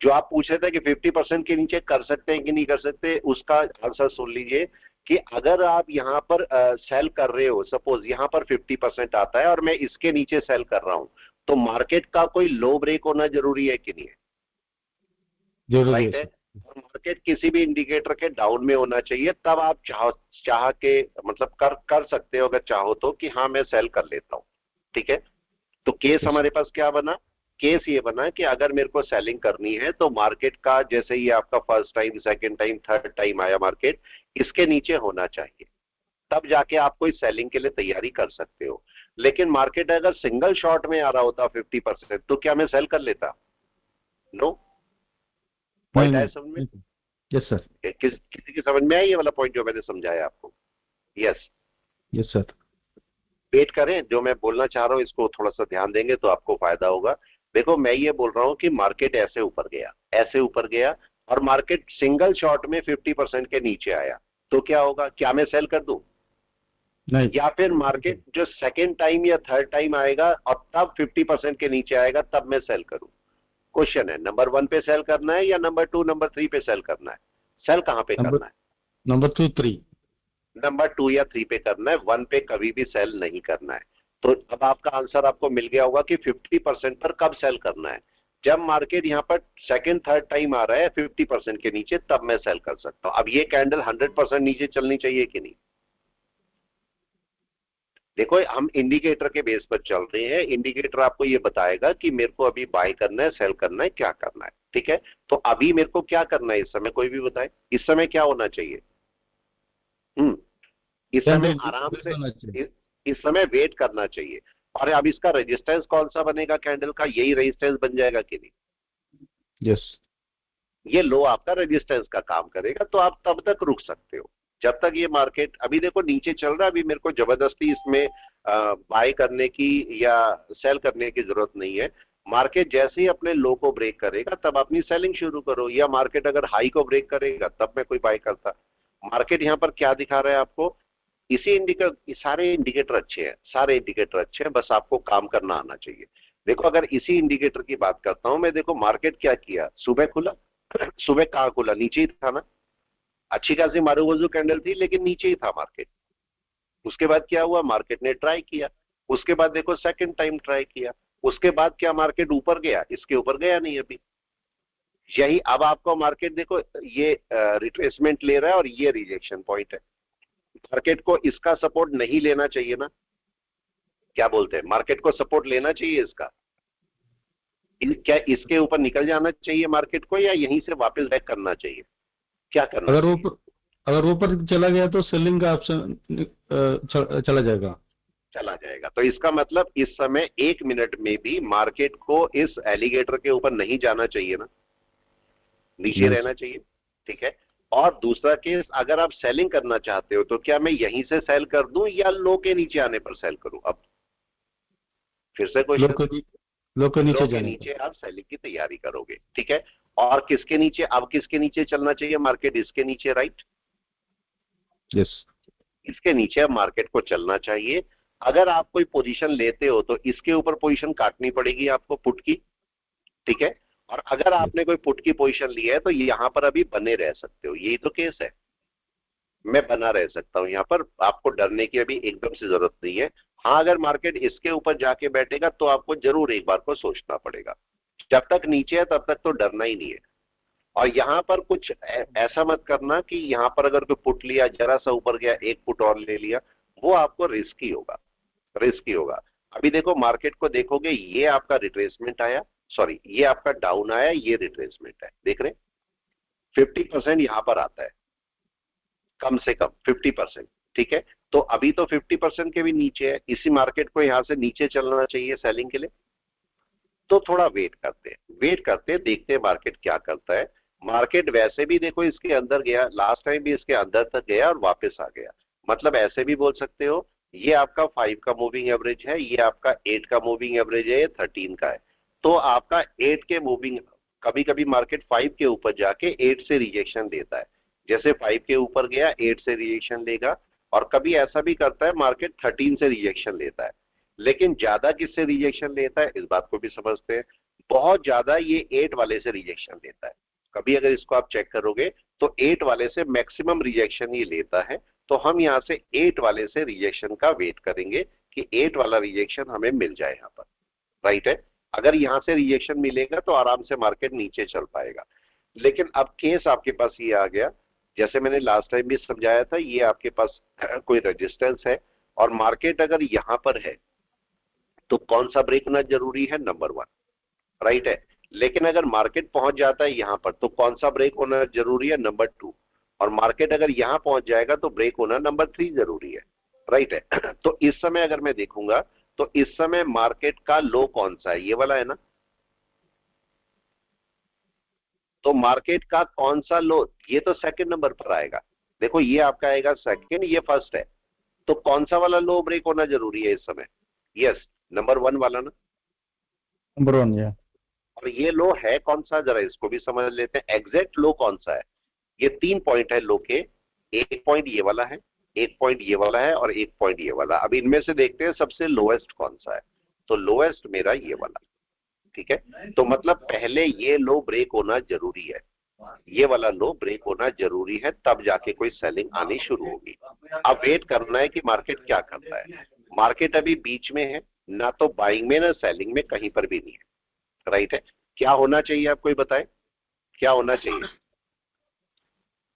जो आप पूछ रहे थे कि 50% के नीचे कर सकते हैं कि नहीं कर सकते, उसका आंसर सुन लीजिए कि अगर आप यहां पर सेल कर रहे हो, सपोज यहां पर 50% आता है और मैं इसके नीचे सेल कर रहा हूं, तो मार्केट का कोई लो ब्रेक होना जरूरी है कि नहीं है?
जरूरी है
राइट है।
सर।
और मार्केट किसी भी इंडिकेटर के डाउन में होना चाहिए, तब आप चाह के मतलब कर सकते हो, अगर चाहो तो, कि हाँ मैं सेल कर लेता हूं। ठीक है। तो केस
Yes,
हमारे पास क्या बना? केस ये बना कि अगर मेरे को सेलिंग करनी है तो मार्केट का, जैसे ही आपका first time, second time, third time आया मार्केट, इसके नीचे होना चाहिए, तब जाके आप कोई सेलिंग के लिए तैयारी कर सकते हो। लेकिन मार्केट अगर सिंगल शॉट में आ रहा होता 50%, तो क्या मैं सेल कर लेता? नो।
नहीं
पॉइंट आया
नहीं
समझ में?
Yes sir.
किसी की समझ में आई ये वाला पॉइंट जो मैंने समझाया आपको? यस।
Yes sir.
वेट करें, जो मैं बोलना चाह रहा हूं इसको थोड़ा सा ध्यान देंगे तो आपको फायदा होगा। देखो मैं ये बोल रहा हूं कि मार्केट ऐसे ऊपर गया, ऐसे ऊपर गया, और मार्केट सिंगल शॉट में 50% के नीचे आया, तो क्या होगा? क्या मैं सेल कर दूं?
नहीं।
या फिर मार्केट जो सेकेंड टाइम या थर्ड टाइम आएगा और तब 50% के नीचे आएगा, तब मैं सेल करूं? क्वेश्चन है, नंबर 1 पे सेल करना है या नंबर 2 नंबर 3 पे सेल करना है? सेल कहां पे
नंबर
करना है?
नंबर 2 3।
नंबर 2 या 3 पे करना है, 1 पे कभी भी सेल नहीं करना है। तो अब आपका आंसर आपको मिल गया होगा कि 50% पर कब सेल करना है। जब मार्केट यहां पर सेकंड थर्ड टाइम आ रहा है 50% के नीचे, तब मैं सेल कर सकता हूं। अब ये कैंडल 100% नीचे चलनी चाहिए कि नहीं? देखो हम इंडिकेटर के बेस पर चल रहे हैं, इंडिकेटर आपको ये बताएगा कि मेरे को अभी बाय करना है, सेल करना है, क्या करना है। ठीक है। तो अभी मेरे को क्या करना है इस समय? कोई भी बताए इस समय क्या होना चाहिए? इस समय
कैंडल
आराम से,
होना चाहिए।
इस समय वेट करना चाहिए। और अब इसका रेजिस्टेंस कौन सा बनेगा कैंडल का? यही रेजिस्टेंस बन जाएगा कि नहीं?
यस।
ये लो आपका रेजिस्टेंस का काम करेगा, तो आप तब तक रुक सकते हो जब तक ये मार्केट, अभी देखो नीचे चल रहा है, अभी मेरे को जबरदस्ती इसमें बाय करने की या सेल करने की जरूरत नहीं है। मार्केट जैसे ही अपने लो को ब्रेक करेगा तब अपनी सेलिंग शुरू करो, या मार्केट अगर हाई को ब्रेक करेगा तब मैं कोई बाय करता। मार्केट यहां पर क्या दिखा रहा है आपको? इसी इंडिकेटर, सारे इंडिकेटर अच्छे हैं, सारे इंडिकेटर अच्छे हैं, बस आपको काम करना आना चाहिए। देखो अगर इसी इंडिकेटर की बात करता हूं मैं, देखो मार्केट क्या किया, सुबह खुला, सुबह कहां खुला? नीचे ही था ना। अच्छी खासी मारूवजू कैंडल थी लेकिन नीचे ही था मार्केट। उसके बाद क्या हुआ? मार्केट ने ट्राई किया, उसके बाद देखो सेकंड टाइम ट्राई किया, उसके बाद क्या मार्केट ऊपर गया? इसके ऊपर गया नहीं अभी। यही अब आपको मार्केट देखो ये रिट्रेसमेंट ले रहा है और ये रिजेक्शन पॉइंट है। मार्केट को इसका सपोर्ट नहीं लेना चाहिए ना? क्या बोलते हैं, मार्केट को सपोर्ट लेना चाहिए इसका? क्या इसके ऊपर निकल जाना चाहिए मार्केट को, या यहीं से वापस बैक करना चाहिए? क्या करना
अगर
चाहिए?
ऊपर अगर ऊपर चला गया तो सेलिंग का ऑप्शन चला जाएगा।
चला जाएगा। तो इसका मतलब इस समय 1 मिनट में भी मार्केट को इस एलिगेटर के ऊपर नहीं जाना चाहिए ना, नीचे
नहीं
रहना चाहिए। ठीक है। और दूसरा केस, अगर आप सेलिंग करना चाहते हो तो क्या मैं यहीं से सेल कर दूं या लो के नीचे आने पर सेल करूं? अब फिर से
लो
क्वेश्चन,
के लो के
लो
नीचे
के
जाने
नीचे
का।
आप सेलिंग की तैयारी करोगे। ठीक है। और किसके नीचे? अब किसके नीचे चलना चाहिए मार्केट? इसके नीचे, राइट?
यस।
इसके नीचे अब मार्केट को चलना चाहिए। अगर आप कोई पोजीशन लेते हो तो इसके ऊपर पोजीशन काटनी पड़ेगी आपको पुट की, ठीक है। और अगर आपने कोई पुट की पोजीशन ली है तो यहां पर अभी बने रह सकते हो, यही तो केस है। मैं बना रह सकता हूं यहां पर, आपको डरने की अभी एकदम से जरूरत नहीं है। हाँ, अगर मार्केट इसके ऊपर जाके बैठेगा तो आपको जरूर एक बार को सोचना पड़ेगा। जब तक नीचे है तब तक तो डरना ही नहीं है। और यहां पर कुछ ऐसा मत करना कि यहां पर अगर कोई पुट लिया, जरा सा ऊपर गया, एक पुट और ले लिया, वो आपको रिस्की होगा, रिस्की होगा। अभी देखो मार्केट को देखोगे, ये आपका रिट्रेसमेंट आया, सॉरी ये आपका डाउन आया, ये रिट्रेसमेंट है, देख रहे 50% यहां पर आता है, कम से कम 50%, ठीक है। तो अभी तो 50% के भी नीचे है, इसी मार्केट को यहां से नीचे चलना चाहिए सेलिंग के लिए। तो थोड़ा वेट करते हैं, वेट करते हैं, देखते हैं मार्केट क्या करता है। मार्केट वैसे भी देखो इसके अंदर गया, लास्ट टाइम भी इसके अंदर तक गया और वापस आ गया। मतलब ऐसे भी बोल सकते हो, ये आपका 5 का मूविंग एवरेज है, ये आपका 8 का मूविंग एवरेज है, ये 13 का है। तो आपका 8 के मूविंग, कभी कभी मार्केट 5 के ऊपर जाके 8 से रिजेक्शन देता है, जैसे 5 के ऊपर गया 8 से रिजेक्शन लेगा। और कभी ऐसा भी करता है मार्केट 13 से रिजेक्शन लेता है। लेकिन ज्यादा किससे रिजेक्शन लेता है इस बात को भी समझते हैं। बहुत ज्यादा ये 8 वाले से रिजेक्शन लेता है। कभी अगर इसको आप चेक करोगे तो 8 वाले से मैक्सिमम रिजेक्शन ये लेता है। तो हम यहां से 8 वाले से रिजेक्शन का वेट करेंगे कि 8 वाला रिजेक्शन हमें मिल जाए यहां पर, राइट है। अगर यहां से रिजेक्शन मिलेगा तो आराम से मार्केट नीचे चल पाएगा। लेकिन अब केस आपके पास ये आ गया, जैसे मैंने लास्ट टाइम भी समझाया था, ये आपके पास कोई रेजिस्टेंस है और मार्केट अगर यहां पर है तो कौन सा ब्रेक होना जरूरी है, नंबर 1, राइट है। लेकिन अगर मार्केट पहुंच जाता है यहां पर तो कौन सा ब्रेक होना जरूरी है, नंबर 2। और मार्केट अगर यहां पहुंच जाएगा तो ब्रेक होना नंबर 3 जरूरी है, राइट है। तो इस समय अगर मैं देखूंगा तो इस समय मार्केट का लो कौन सा है, ये वाला है ना। तो मार्केट का कौन सा लो, ये तो सेकंड नंबर पर आएगा। देखो ये आपका आएगा सेकंड, ये फर्स्ट है। तो कौन सा वाला लो ब्रेक होना जरूरी है इस समय, यस नंबर 1 वाला ना।
नंबर 1 या
और ये लो है कौन सा, जरा इसको भी समझ लेते हैं, एग्जैक्ट लो कौन सा है। ये 3 पॉइंट है लो के, एक पॉइंट ये वाला है, एक पॉइंट ये वाला है और एक पॉइंट ये वाला। अब इनमें से देखते हैं सबसे लोएस्ट कौन सा है। तो लोएस्ट मेरा ये वाला, ठीक है। तो मतलब पहले ये लो ब्रेक होना जरूरी है, ये वाला लो ब्रेक होना जरूरी है, तब जाके कोई सेलिंग आनी शुरू होगी। अब वेट करना है कि मार्केट क्या करता है। मार्केट अभी बीच में है, ना तो बाइंग में ना सेलिंग में, कहीं पर भी नहीं है, राइट है। क्या होना चाहिए आप कोई बताए, क्या होना चाहिए।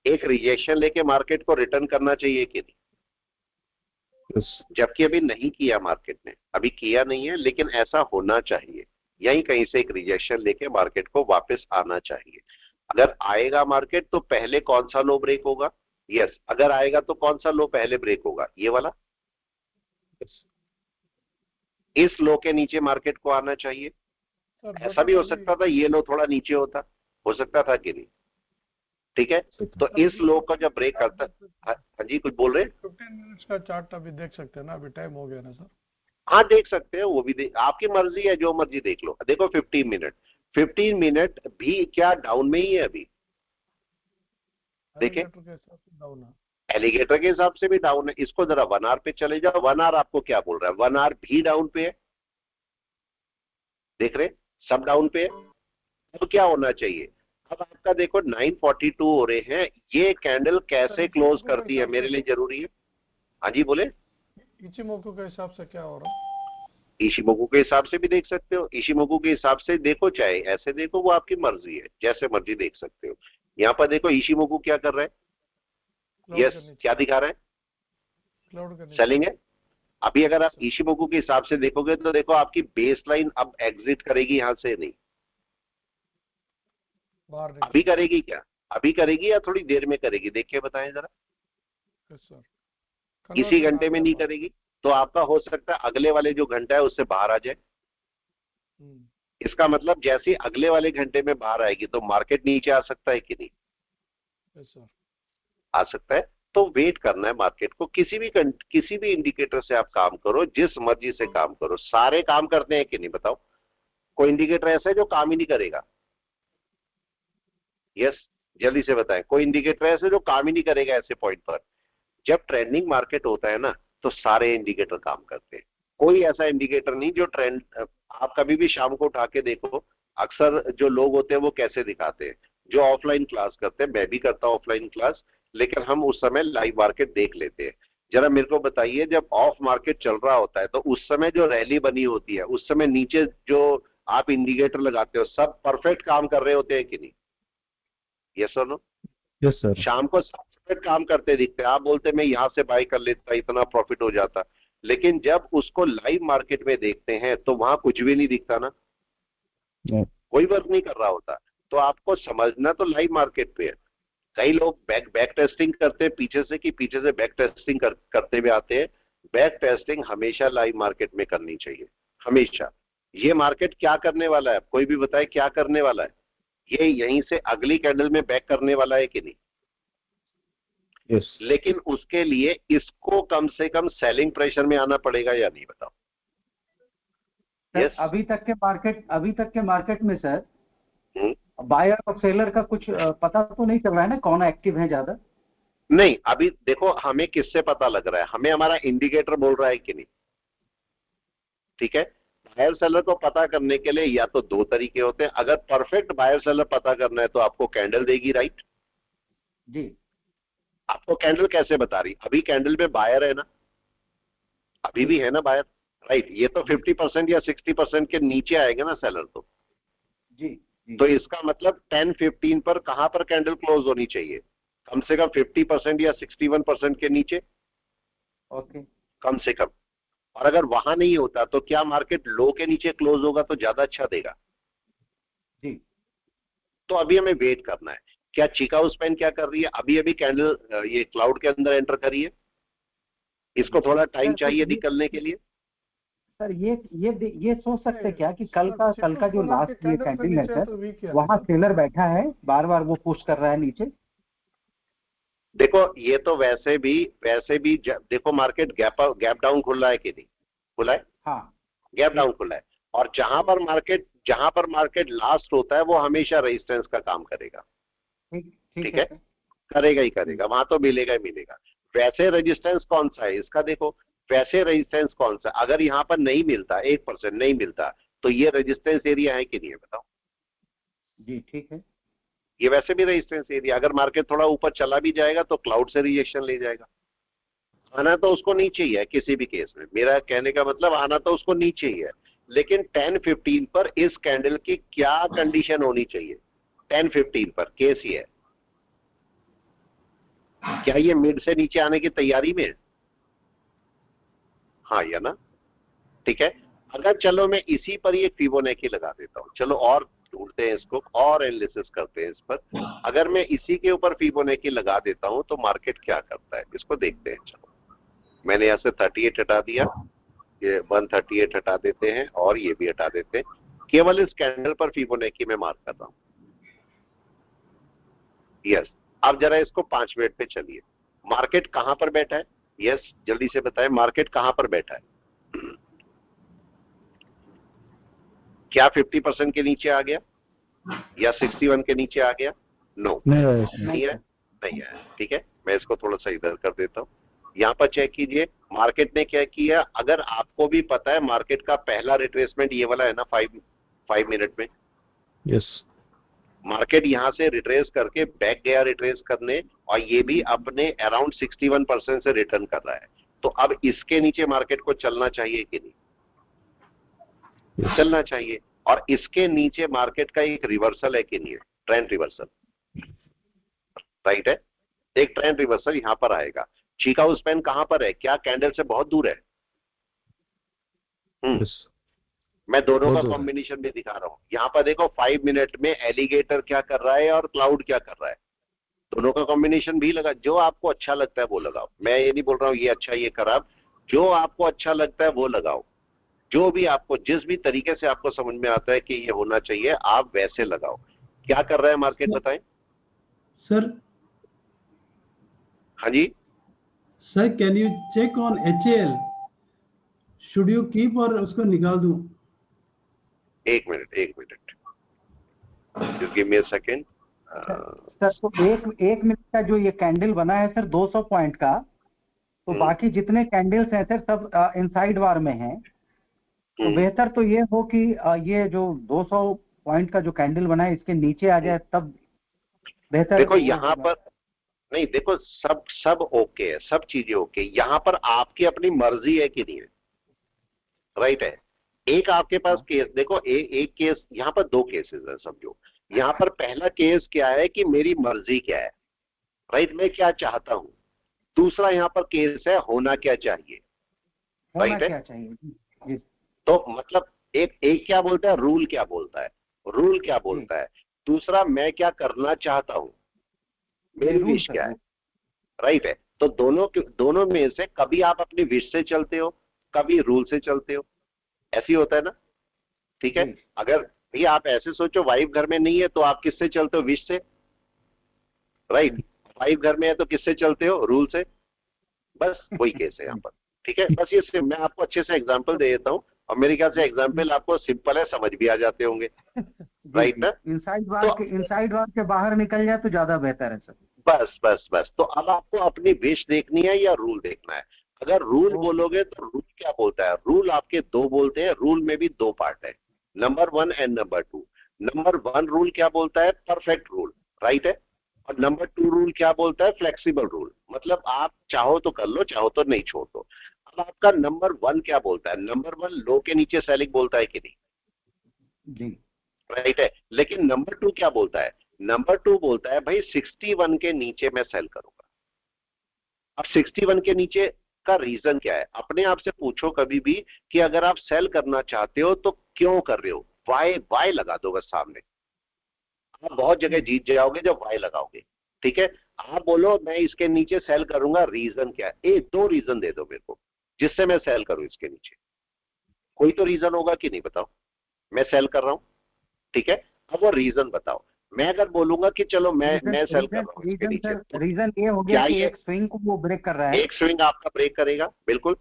एक रिजेक्शन लेके मार्केट को रिटर्न करना चाहिए कि नहीं, जबकि अभी नहीं किया मार्केट ने, अभी किया नहीं है, लेकिन ऐसा होना चाहिए। यहीं कहीं से एक रिजेक्शन लेके मार्केट को वापस आना चाहिए। अगर आएगा मार्केट तो पहले कौन सा लो ब्रेक होगा, यस अगर आएगा तो कौन सा लो पहले ब्रेक होगा, ये वाला। इस लो के नीचे मार्केट को आना चाहिए। ऐसा भी हो सकता था ये लो थोड़ा नीचे होता, हो सकता था कि नहीं, ठीक है। तो इस लो का जब ब्रेक करता, हाँ जी कुछ बोल रहे हैं।
15 मिनट्स का चार्ट अभी देख सकते हैं ना, अभी टाइम हो गया ना सर।
हाँ देख सकते हैं, वो भी आपकी मर्जी है, जो मर्जी देख लो। देखो 15 मिनट भी क्या डाउन में ही है अभी, देखें
डाउन है,
एलिगेटर के हिसाब से भी डाउन है। इसको जरा 1 आवर पे चले जाओ, 1 आवर आपको क्या बोल रहा है, 1 आवर भी डाउन पे है, देख रहे सब डाउन पे है। तो क्या होना चाहिए, अब आपका देखो 942 हो रहे हैं, ये कैंडल कैसे क्लोज करती है मेरे लिए जरूरी है। हाँ जी बोले।
इचिमोकू के हिसाब से क्या हो रहा है,
इशिमोकू के हिसाब से भी देख सकते हो, इशिमोकू के हिसाब से देखो, चाहे ऐसे देखो, वो आपकी मर्जी है, जैसे मर्जी देख सकते हो। यहाँ पर देखो इशिमोकू क्या कर रहा है, यस क्या दिखा रहा है,
क्लाउड का
सेलिंग है। अभी अगर आप इशिमोकू के हिसाब से देखोगे तो देखो आपकी बेस लाइन अब एग्जिट करेगी यहां से, नहीं
बाहर
अभी करेगी क्या, अभी करेगी या थोड़ी देर में करेगी, देखिए बताएं जरा।
सर
इसी घंटे में नहीं करेगी तो आपका हो सकता है अगले वाले जो घंटा है उससे बाहर आ जाए। इसका मतलब जैसे ही अगले वाले घंटे में बाहर आएगी तो मार्केट नीचे आ सकता है कि नहीं,
सर
आ सकता है। तो वेट करना है मार्केट को। किसी भी इंडिकेटर से आप काम करो, जिस मर्जी से काम करो, सारे काम करते हैं कि नहीं बताओ। कोई इंडिकेटर ऐसा है जो काम ही नहीं करेगा, यस जल्दी से बताएं। कोई इंडिकेटर ऐसे जो काम ही नहीं करेगा ऐसे पॉइंट पर। जब ट्रेंडिंग मार्केट होता है ना तो सारे इंडिकेटर काम करते हैं। कोई ऐसा इंडिकेटर नहीं जो ट्रेंड, आप कभी भी शाम को उठा के देखो, अक्सर जो लोग होते हैं वो कैसे दिखाते हैं, जो ऑफलाइन क्लास करते हैं, मैं भी करता हूँ ऑफलाइन क्लास, लेकिन हम उस समय लाइव मार्केट देख लेते हैं। जरा मेरे को बताइए, जब ऑफ मार्केट चल रहा होता है तो उस समय जो रैली बनी होती है, उस समय नीचे जो आप इंडिकेटर लगाते हो सब परफेक्ट काम कर रहे होते हैं कि नहीं? यस और नो?
Yes sir.
शाम को सब परफेक्ट काम करते दिखते हैं, आप बोलते मैं यहां से बाय कर लेता, इतना प्रॉफिट हो जाता, लेकिन जब उसको लाइव मार्केट में देखते हैं तो वहां कुछ भी नहीं दिखता ना, कोई वर्क नहीं कर रहा होता। तो आपको समझना तो लाइव मार्केट पे है। कई लोग बैक टेस्टिंग करते हैं पीछे से, कि पीछे से बैक टेस्टिंग करते हुए आते हैं। बैक टेस्टिंग हमेशा लाइव मार्केट में करनी चाहिए, हमेशा। ये मार्केट क्या करने वाला है, कोई भी बताए क्या करने वाला है? ये यहीं से अगली कैंडल में बैक करने वाला है कि नहीं?
यस।
लेकिन उसके लिए इसको कम से कम सेलिंग प्रेशर में आना पड़ेगा या नहीं, बताओ?
सर अभी तक के मार्केट में सर बायर और सेलर का कुछ पता तो नहीं चल रहा है ना, कौन एक्टिव है ज्यादा?
नहीं, अभी देखो हमें किससे पता लग रहा है, हमें हमारा इंडिकेटर बोल रहा है कि नहीं। ठीक है, बायर सेलर को पता करने के लिए या तो दो तरीके होते हैं। अगर परफेक्ट बायर सेलर पता करना है तो आपको कैंडल देगी, राइट
जी।
आपको कैंडल कैसे बता रही? अभी कैंडल में बायर है ना, अभी भी है ना बायर, राइट। ये तो 50% या 60% के नीचे आएगा ना सेलर, तो
जी।
तो इसका मतलब 10-15 पर कहां पर कैंडल क्लोज होनी चाहिए? कम से कम 50% या 61% के नीचे,
ओके,
कम से कम। और अगर वहां नहीं होता तो क्या मार्केट लो के नीचे क्लोज होगा तो ज्यादा अच्छा देगा?
जी।
तो अभी हमें वेट करना है। क्या चिकागो स्पैन क्या कर रही है? अभी अभी कैंडल ये क्लाउड के अंदर एंटर करी है, इसको थोड़ा टाइम चाहिए निकलने के लिए।
सर ये सोच सकते हैं क्या कि कल का जो लास्ट ये कैंडल है सर, वहाँ सेलर बैठा है, बार बार वो पुश कर रहा है नीचे?
देखो ये तो वैसे भी देखो मार्केट गैप डाउन खुल रहा है कि नहीं खुला है?
हाँ,
गैप डाउन खुला है। और जहां पर मार्केट लास्ट होता है वो हमेशा रेजिस्टेंस का काम करेगा। ठीक है, करेगा ही करेगा, वहां तो मिलेगा ही मिलेगा। वैसे रेजिस्टेंस कौन सा है इसका देखो, वैसे रेजिस्टेंस कौन सा, अगर यहाँ पर नहीं मिलता 1% नहीं मिलता तो ये रेजिस्टेंस एरिया है कि नहीं है, बताओ?
जी ठीक है।
ये वैसे भी रेजिस्टेंस एरिया। अगर मार्केट थोड़ा ऊपर चला भी जाएगा तो क्लाउड से रिजेक्शन ले जाएगा। आना तो उसको नीचे ही है किसी भी केस में, मेरा कहने का मतलब आना तो उसको नीचे ही है। लेकिन 10-15 पर इस कैंडल की क्या कंडीशन होनी चाहिए? 10-15 पर केस ही है, क्या ये मिड से नीचे आने की तैयारी में है? हाँ या ना? ठीक है, अगर चलो मैं इसी पर ये फिबोनाची लगा देता हूं, चलो और ढूंढते हैं इसको और एनालिसिस करते हैं इस पर। अगर मैं इसी के ऊपर फिबोनाची लगा देता हूं तो मार्केट क्या करता है इसको देखते हैं। चलो मैंने यहां से 38 हटा दिया, ये 138 हटा देते हैं और ये भी हटा देते हैं। केवल इस कैंडल पर फिबोनाची में मार्क कर रहा हूं। यस, अब जरा इसको 5 मिनट पे चलिए, मार्केट कहां पर बैठा है? यस जल्दी से बताएं, मार्केट कहां पर बैठा है? क्या 50% के नीचे आ गया या 61 के नीचे आ गया? नो, नहीं है, नहीं है। ठीक है, मैं इसको थोड़ा सा इधर कर देता हूं। यहां पर चेक कीजिए मार्केट ने क्या किया। अगर आपको भी पता है मार्केट का पहला रिट्रेसमेंट ये वाला है ना 5 मिनट में।
यस।
मार्केट यहां से रिट्रेस करके बैक गया रिट्रेस करने, और ये भी अपने अराउंड 61% से रिटर्न कर रहा है। तो अब इसके नीचे मार्केट को चलना चाहिए कि नहीं? चलना चाहिए। और इसके नीचे मार्केट का एक रिवर्सल है कि नहीं है? ट्रेंड रिवर्सल, राइट है। एक ट्रेंड रिवर्सल यहां पर आएगा। चिकागो स्पैन कहां पर है? क्या कैंडल से बहुत दूर है? मैं दोनों का कॉम्बिनेशन भी दिखा रहा हूं। यहां पर देखो 5 मिनट में एलिगेटर क्या कर रहा है और क्लाउड क्या कर रहा है, दोनों का कॉम्बिनेशन भी लगा। जो आपको अच्छा लगता है वो लगाओ, मैं ये नहीं बोल रहा हूं ये अच्छा ये खराब, जो आपको अच्छा लगता है वो लगाओ। जो भी आपको जिस भी तरीके से आपको समझ में आता है कि ये होना चाहिए आप वैसे लगाओ। क्या कर रहा है मार्केट बताएं
सर?
हाँ जी
sir can you check on HAL? Should you keep और उसको निकाल दूं?
एक minute just give me a second.
Sir तो एक मिनट का जो ये कैंडल बना है सर 200 पॉइंट का, तो बाकी जितने कैंडल्स हैं सर सब इनसाइड वार में हैं, तो बेहतर तो ये हो कि ये जो 200 पॉइंट का जो कैंडल बना है इसके नीचे आ जाए तब बेहतर।
देखो यहाँ पर नहीं, देखो सब ओके है, सब चीजें ओके। यहाँ पर आपकी अपनी मर्जी है कि नहीं है, राइट है। एक आपके पास केस देखो, एक केस, यहाँ पर दो केसेस है समझो। यहाँ पर पहला केस क्या है कि मेरी मर्जी क्या है, राइट, मैं क्या चाहता हूं। दूसरा यहाँ पर केस है होना क्या चाहिए, राइट है।
क्या चाहिए जी।
तो मतलब एक क्या बोलता है, रूल क्या बोलता है, रूल क्या बोलता है। दूसरा मैं क्या करना चाहता हूं, मेरी विश क्या है, राइट है। तो दोनों में से कभी आप अपनी विश से चलते हो, कभी रूल से चलते हो, ऐसी होता है ना, ठीक है। अगर भैया आप ऐसे सोचो वाइफ घर में नहीं है तो आप किससे चलते हो, विश से, राइट। वाइफ घर में है तो किससे चलते हो, रूल से। बस वही केस है यहाँ पर, ठीक है। बस ये मैं आपको अच्छे से एग्जांपल दे देता हूँ और मेरे ख्याल से एग्जांपल आपको सिंपल है, समझ भी आ जाते होंगे, राइट ना।
इनसाइड वार के बाहर निकल जाए तो ज्यादा बेहतर है सर।
बस तो अब आपको अपनी विश देखनी है या रूल देखना है। अगर रूल बोलोगे तो रूल क्या बोलता है, रूल आपके दो बोलते हैं, रूल में भी दो पार्ट है, number 1 and number 2। Number 1 rule क्या बोलता है, परफेक्ट रूल, राइट है। और नंबर 2 रूल क्या बोलता है, फ्लेक्सिबल रूल, मतलब आप चाहो तो कर लो, चाहो तो नहीं छोड़ दो। अब आपका नंबर 1 क्या बोलता है, नंबर 1 लो के नीचे सेलिंग बोलता है कि नहीं
जी,
राइट है। लेकिन नंबर 2 क्या बोलता है, नंबर 2 बोलता है भाई 61 के नीचे मैं सेल करूंगा। अब 61 के नीचे का रीजन क्या है, अपने आप से पूछो कभी भी कि अगर आप सेल करना चाहते हो तो क्यों कर रहे हो, वाई लगा दो बस सामने। आप बहुत जगह जीत जाओगे जब वाई लगाओगे, ठीक है। आप बोलो मैं इसके नीचे सेल करूंगा, रीजन क्या है, दो रीजन दे दो मेरे को जिससे मैं सेल करूं इसके नीचे। कोई तो रीजन होगा कि नहीं, बताओ। मैं सेल कर रहा हूं, ठीक है। अब वो रीजन बताओ। मैं अगर बोलूंगा कि चलो मैं सेल कर रहा हूं इसके नीचे, तो
रीजन ये हो गया कि एक स्विंग को वो ब्रेक कर रहा है,
एक स्विंग आपका ब्रेक करेगा, बिल्कुल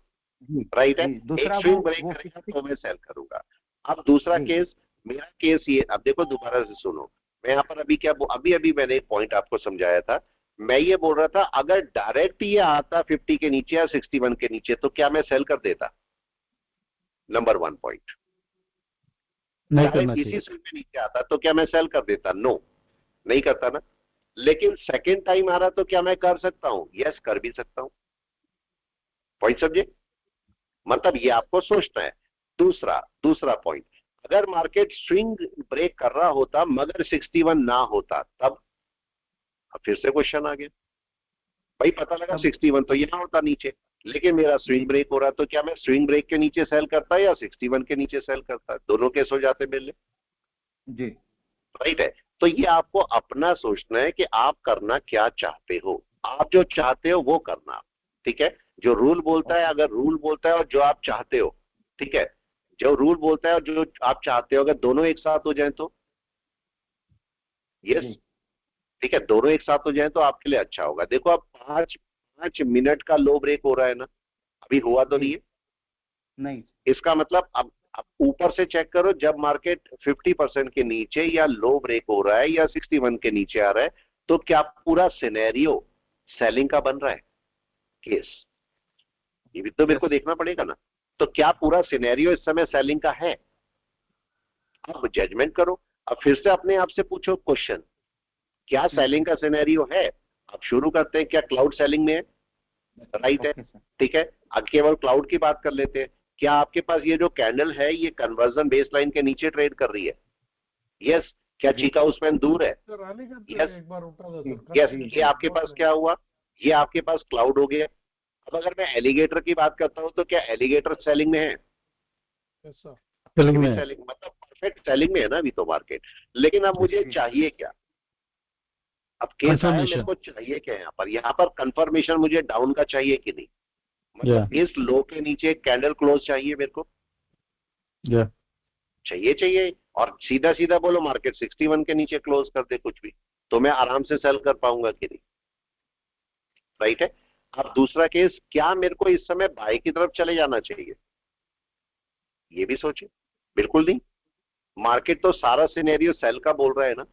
राइट है। एक स्विंग ब्रेक करेगा तो मैं सेल करूंगा। अब दूसरा केस, मेरा केस ये, अब देखो दोबारा से सुनो, मैं यहाँ पर अभी मैंने एक पॉइंट आपको समझाया था। मैं ये बोल रहा था अगर डायरेक्ट ये आता 50 के नीचे या 61 के नीचे तो क्या मैं सेल कर देता, नंबर 1 पॉइंट। इसी स्विंग के नीचे आता तो क्या मैं सेल कर देता, नो नहीं करता ना। लेकिन सेकेंड टाइम आ रहा तो क्या मैं कर सकता हूं, यस कर भी सकता हूं। पॉइंट समझे, मतलब ये आपको सोचना है। दूसरा पॉइंट, अगर मार्केट स्विंग ब्रेक कर रहा होता मगर 61 ना होता तब, अब फिर से क्वेश्चन आ गया भाई, पता लगा 61 तो यहां होता नीचे, लेकिन मेरा स्विंग ब्रेक हो रहा तो क्या मैं स्विंग ब्रेक के नीचे सेल करता या 61 के नीचे सेल करता, दोनों केस हो जाते मेरे लिए
जी,
राइट है। तो ये आपको अपना सोचना है कि आप करना क्या चाहते हो, आप जो चाहते हो वो करना, ठीक है। जो रूल बोलता है, अगर रूल बोलता है और जो आप चाहते हो, ठीक है, जो रूल बोलता है और जो आप चाहते हो अगर दोनों एक साथ हो जाएं तो यस, ठीक है, दोनों एक साथ हो जाएं तो आपके लिए अच्छा होगा। देखो अब 5 मिनट का लो ब्रेक हो रहा है ना, अभी हुआ तो नहीं, इसका मतलब अब ऊपर से चेक करो, जब मार्केट 50% के नीचे या लो ब्रेक हो रहा है या 61 के नीचे आ रहा है तो क्या पूरा सिनेरियो सेलिंग का बन रहा है केस, ये भी तो मेरे को देखना पड़ेगा ना। तो क्या पूरा सिनेरियो इस समय सेलिंग का है, अब जजमेंट करो। अब फिर से अपने आप से पूछो क्वेश्चन, क्या सेलिंग का सिनेरियो है। अब शुरू करते हैं, क्या क्लाउड सेलिंग में है, राइट है, ठीक है। अब केवल क्लाउड की बात कर लेते हैं, क्या आपके पास ये जो कैंडल है ये कन्वर्जन बेस लाइन के नीचे ट्रेड कर रही है, यस। क्या चीका उसमें दूर है, यस। ये आपके पास क्या हुआ, ये आपके पास क्लाउड हो गया। अब अगर मैं एलिगेटर की बात करता हूं तो क्या एलिगेटर सेलिंग में है, सेलिंग मतलब परफेक्ट सेलिंग में है ना अभी तो मार्केट। लेकिन अब मुझे चाहिए क्या, अब केस आया मेरे को चाहिए क्या, यहाँ पर कंफर्मेशन मुझे डाउन का चाहिए कि नहीं, मतलब इस लो के नीचे कैंडल क्लोज चाहिए मेरे को, चाहिए। और सीधा बोलो मार्केट 61 के नीचे क्लोज कर दे कुछ भी तो मैं आराम से सेल कर पाऊंगा कि नहीं, राइट है। अब दूसरा केस, क्या मेरे को इस समय बाय की तरफ चले जाना चाहिए, ये भी सोचे, बिल्कुल नहीं। मार्केट तो सारा सिनेरियो सेल का बोल रहा है ना।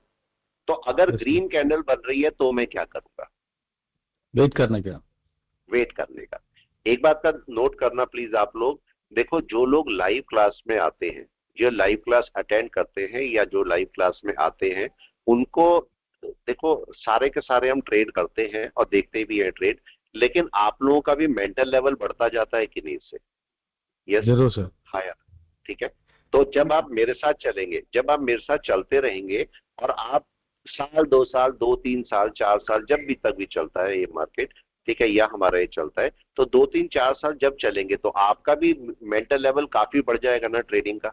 तो अगर ग्रीन कैंडल बन रही है तो मैं क्या करूंगा, वेट करने का। एक बात का नोट करना प्लीज आप लोग, देखो जो लोग लाइव क्लास में आते हैं, जो लाइव क्लास अटेंड करते हैं या जो लाइव क्लास में आते हैं, उनको देखो सारे के सारे हम ट्रेड करते हैं और देखते भी हैं ट्रेड, लेकिन आप लोगों का भी मेंटल लेवल बढ़ता जाता है कि नहीं इससे? यस
जरूर सर।
हाँ यार, ठीक है। तो जब आप मेरे साथ चलेंगे, जब आप मेरे साथ चलते रहेंगे और आप साल 2 साल 2-3 साल 4 साल जब भी तक भी चलता है ये मार्केट, ठीक है, या हमारा ये चलता है, तो 2-3-4 साल जब चलेंगे तो आपका भी मेंटल लेवल काफी बढ़ जाएगा ना ट्रेडिंग का,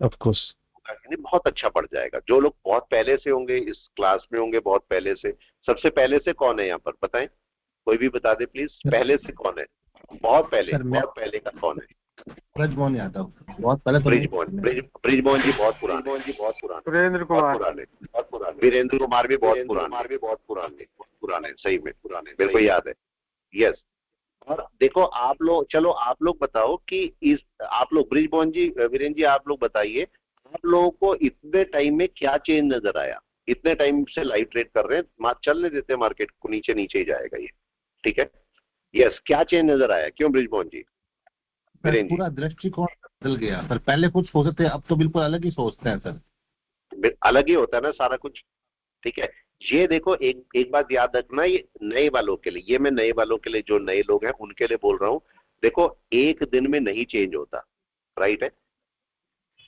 ऑफ कोर्स।
यानी बहुत अच्छा बढ़ जाएगा। जो लोग बहुत पहले से होंगे इस क्लास में होंगे, बहुत पहले से, सबसे पहले से कौन है यहाँ पर बताएं, कोई भी बता दे प्लीज, पहले से कौन है, बहुत पहले,
सर, मैं
बहुत पहले का कौन है?
ब्रजमोहन यादव, बहुत पहले तो
ब्रिजमोहन जी बहुत पुराने,
सुरेंद्र कुमार,
बहुत पुराने, वीरेंद्र कुमार भी बहुत पुराने, सही में पुराने, मेरे को याद है। यस, और देखो आप लोग, चलो आप लोग बताओ कि इस, आप लोग ब्रिजमोहन जी, वीरेंद्र जी, आप लोग बताइए आप लोगों को इतने टाइम में क्या चेंज नजर आया? इतने टाइम से लाइव ट्रेड कर रहे हैं, चलने देते हैं मार्केट को, नीचे नीचे ही जाएगा ये, ठीक है। यस, क्या चेंज नजर आया? क्यों ब्रिजमोहन जी?
पूरा दृष्टिकोण बदल गया सर। पहले कुछ सोचते थे, अब तो बिल्कुल अलग ही सोचते हैं सर।
अलग ही होता है ना सारा कुछ, ठीक है। ये देखो एक बात याद रखना, ये नए वालों के लिए, ये मैं नए वालों के लिए, जो नए लोग हैं उनके लिए बोल रहा हूं। देखो एक दिन में नहीं चेंज होता, राइट है,